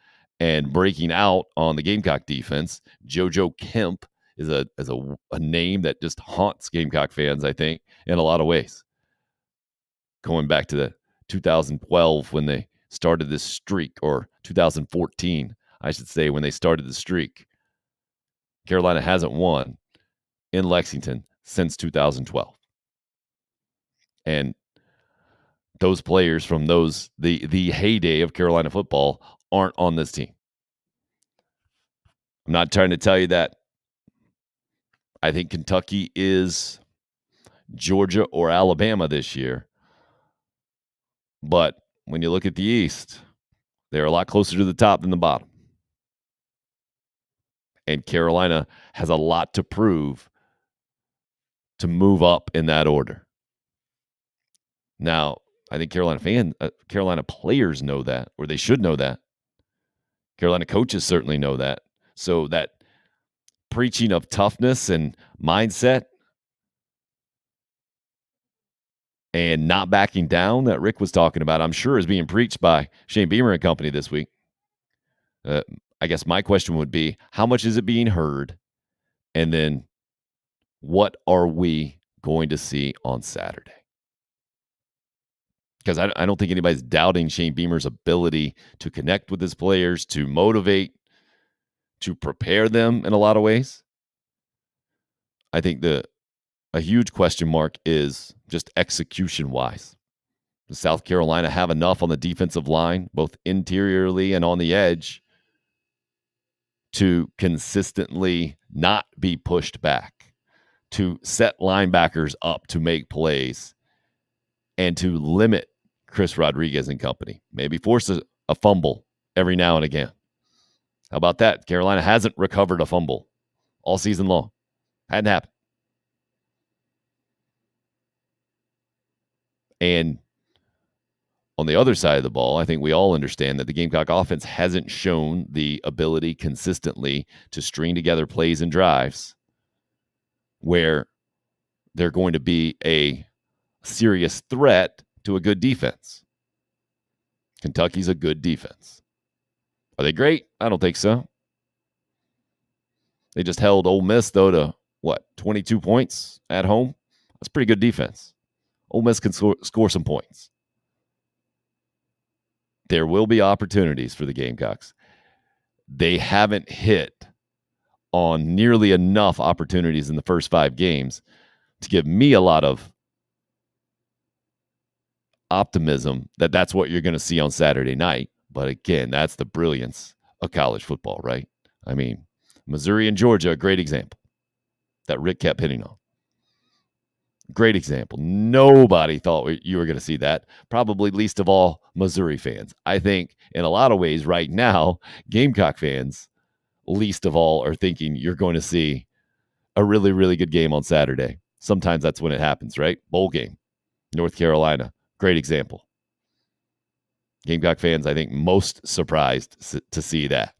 and breaking out on the Gamecock defense. JoJo Kemp is a name that just haunts Gamecock fans, I think, in a lot of ways. Going back to the 2012 when they started this streak, or 2014, I should say, when they started the streak. Carolina hasn't won in Lexington since 2012. And those players from the heyday of Carolina football aren't on this team. I'm not trying to tell you that I think Kentucky is Georgia or Alabama this year. But when you look at the East, they're a lot closer to the top than the bottom. And Carolina has a lot to prove to move up in that order. Now, I think Carolina players know that, or they should know that. Carolina coaches certainly know that. So that preaching of toughness and mindset and not backing down that Rick was talking about, I'm sure is being preached by Shane Beamer and company this week. I guess my question would be, how much is it being heard? And then what are we going to see on Saturday? because I don't think anybody's doubting Shane Beamer's ability to connect with his players, to motivate, to prepare them in a lot of ways. I think a huge question mark is just execution-wise. Does South Carolina have enough on the defensive line, both interiorly and on the edge, to consistently not be pushed back, to set linebackers up to make plays, and to limit Chris Rodriguez and company? Maybe force a fumble every now and again. How about that? Carolina hasn't recovered a fumble all season long. Hadn't happened. And on the other side of the ball, I think we all understand that the Gamecock offense hasn't shown the ability consistently to string together plays and drives where they're going to be a serious threat to a good defense. Kentucky's a good defense. Are they great? I don't think so. They just held Ole Miss, though, to, 22 points at home? That's pretty good defense. Ole Miss can score some points. There will be opportunities for the Gamecocks. They haven't hit on nearly enough opportunities in the first 5 games to give me a lot of optimism that that's what you're going to see on Saturday night. But again, that's the brilliance of college football, right? I mean, Missouri and Georgia, a great example that Rick kept hitting on. Great example. Nobody thought you were going to see that, probably least of all Missouri fans. I think in a lot of ways right now, Gamecock fans, least of all, are thinking you're going to see a really, really good game on Saturday. Sometimes that's when it happens, right? Bowl game, North Carolina, great example. Gamecock fans, I think, most surprised to see that.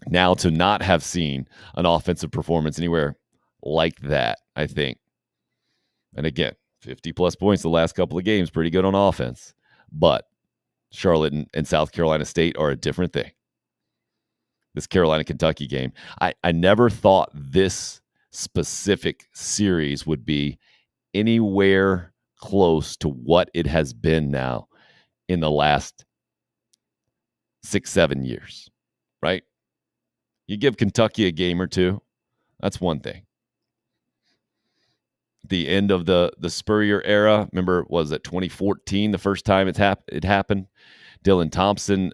Now, to not have seen an offensive performance anywhere like that, I think. And again, 50-plus points the last couple of games, pretty good on offense. But Charlotte and South Carolina State are a different thing. This Carolina-Kentucky game, I never thought this specific series would be anywhere close to what it has been now in the last 6-7 years, right? You give Kentucky a game or two, that's one thing. The end of the Spurrier era, remember, was it 2014, the first time it happened? Dylan Thompson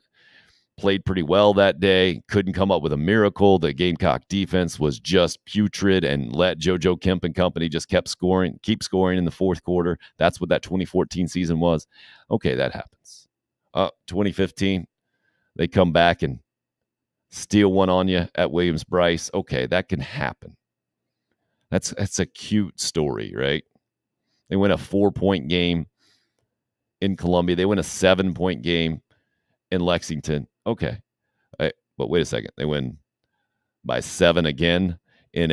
played pretty well that day, couldn't come up with a miracle. The Gamecock defense was just putrid and let JoJo Kemp and company just keep scoring in the fourth quarter. That's what that 2014 season was. Okay, that happens. 2015, they come back and steal one on you at Williams-Brice. Okay, that can happen. That's a cute story, right? They win a 4-point game in Columbia. They win a 7-point game in Lexington. Okay. But wait a second. They win by 7 again in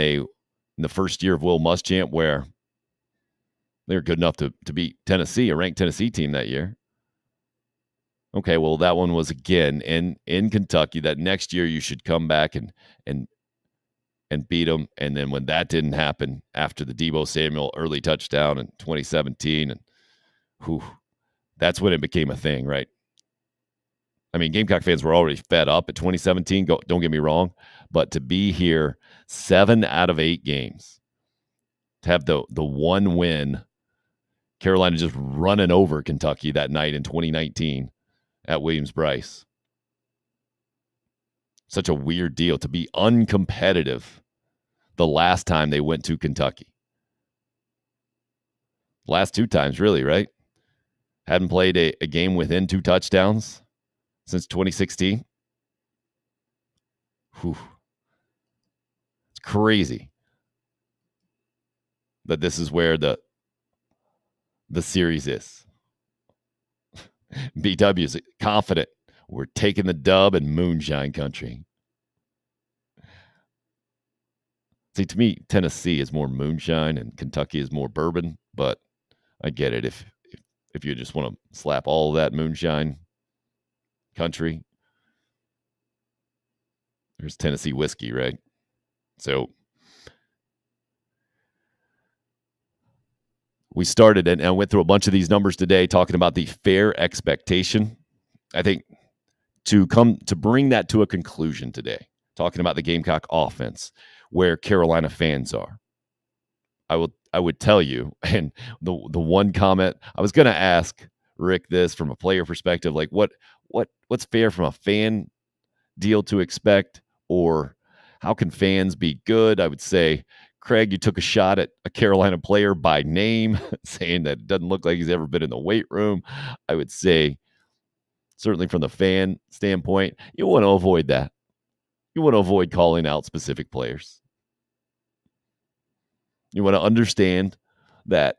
the first year of Will Muschamp, where they were good enough to beat Tennessee, a ranked Tennessee team that year. Okay, well, that one was again in Kentucky. That next year you should come back and beat them. And then when that didn't happen after the Deebo Samuel early touchdown in 2017, and that's when it became a thing, right? I mean, Gamecock fans were already fed up at 2017. Don't get me wrong, but to be here 7 out of 8 games, to have the one win, Carolina just running over Kentucky that night in 2019 at Williams-Brice. Such a weird deal to be uncompetitive the last time they went to Kentucky. Last 2 times, really, right? Hadn't played a game within 2 touchdowns since 2016. Whew. It's crazy that this is where the series is. BW is confident. We're taking the dub in moonshine country. See, to me, Tennessee is more moonshine and Kentucky is more bourbon, but I get it if you just want to slap all of that moonshine country. There's Tennessee whiskey, right? So we started and went through a bunch of these numbers today talking about the fair expectation. I think to bring that to a conclusion today, talking about the Gamecock offense, where Carolina fans are, I would tell you, and the one comment I was going to ask Rick this from a player perspective, like what's fair from a fan deal to expect, or how can fans be good? I would say, Craig, you took a shot at a Carolina player by name, saying that it doesn't look like he's ever been in the weight room. I would say, certainly from the fan standpoint, you want to avoid that. You want to avoid calling out specific players. You want to understand that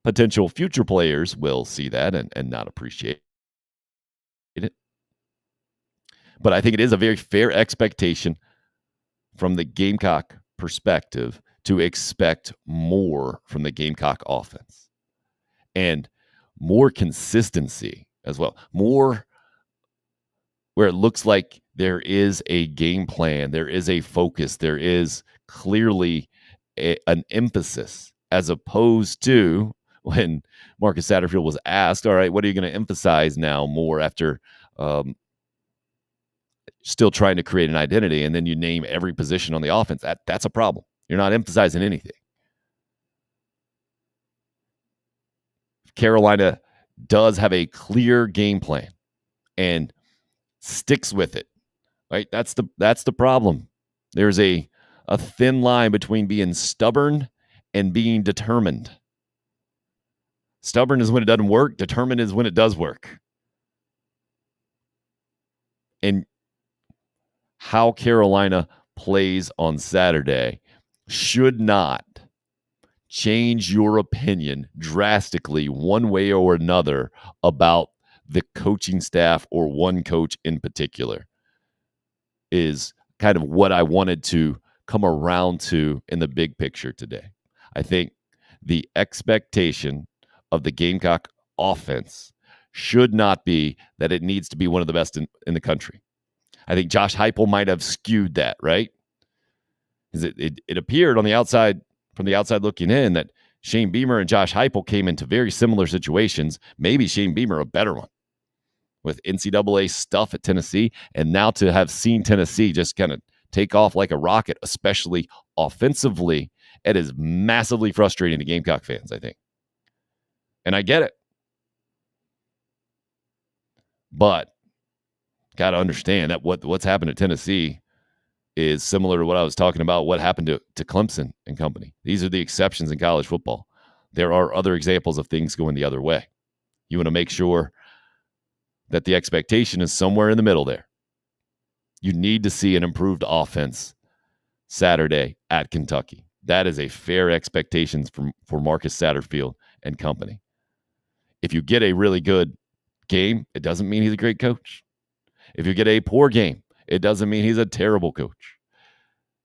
potential future players will see that and not appreciate it. But I think it is a very fair expectation from the Gamecock perspective to expect more from the Gamecock offense and more consistency as well. More where it looks like there is a game plan, there is a focus, there is clearly an emphasis, as opposed to when Marcus Satterfield was asked, all right, what are you going to emphasize now more after still trying to create an identity, and then you name every position on the offense. That's a problem. You're not emphasizing anything. Carolina does have a clear game plan and sticks with it, right? That's the problem. There's a thin line between being stubborn and being determined. Stubborn is when it doesn't work. Determined is when it does work. And how Carolina plays on Saturday should not change your opinion drastically one way or another about the coaching staff or one coach in particular, is kind of what I wanted to come around to in the big picture today. I think the expectation of the Gamecock offense should not be that it needs to be one of the best in the country. I think Josh Heupel might have skewed that, right? Because it appeared on the outside, from the outside looking in, that Shane Beamer and Josh Heupel came into very similar situations. Maybe Shane Beamer a better one with NCAA stuff at Tennessee, and now to have seen Tennessee just kind of take off like a rocket, especially offensively, it is massively frustrating to Gamecock fans, I think. And I get it. But got to understand that what's happened at Tennessee is similar to what I was talking about, what happened to Clemson and company. These are the exceptions in college football. There are other examples of things going the other way. You want to make sure that the expectation is somewhere in the middle there. You need to see an improved offense Saturday at Kentucky. That is a fair expectation for Marcus Satterfield and company. If you get a really good game, it doesn't mean he's a great coach. If you get a poor game, it doesn't mean he's a terrible coach.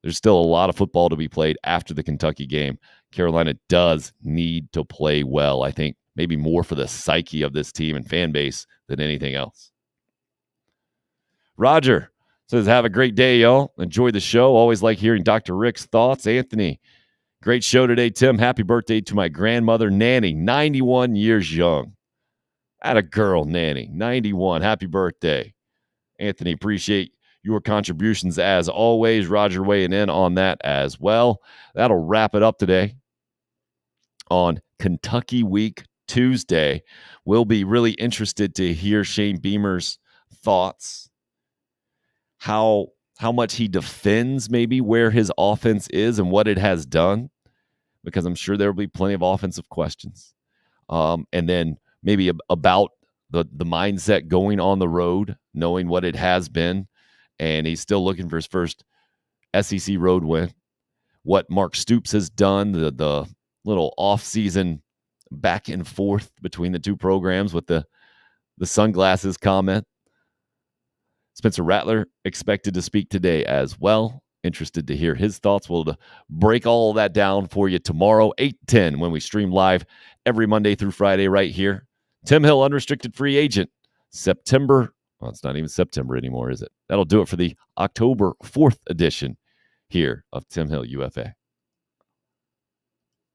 There's still a lot of football to be played after the Kentucky game. Carolina does need to play well, I think, maybe more for the psyche of this team and fan base than anything else. Roger says, have a great day, y'all. Enjoy the show. Always like hearing Dr. Rick's thoughts. Anthony, great show today, Tim. Happy birthday to my grandmother, Nanny, 91 years young. Atta girl, Nanny, 91. Happy birthday. Anthony, appreciate your contributions as always. Roger weighing in on that as well. That'll wrap it up today on Kentucky Week Tuesday. We'll be really interested to hear Shane Beamer's thoughts, how much he defends maybe where his offense is and what it has done, because I'm sure there will be plenty of offensive questions. And then maybe about the mindset going on the road, knowing what it has been, and he's still looking for his first SEC road win. What Mark Stoops has done, the little off-season back and forth between the two programs with the sunglasses comment. Spencer Rattler expected to speak today as well. Interested to hear his thoughts. We'll break all of that down for you tomorrow, 8-10, when we stream live every Monday through Friday right here. Tim Hill, unrestricted free agent, September. Well, it's not even September anymore, is it? That'll do it for the October 4th edition here of Tim Hill UFA.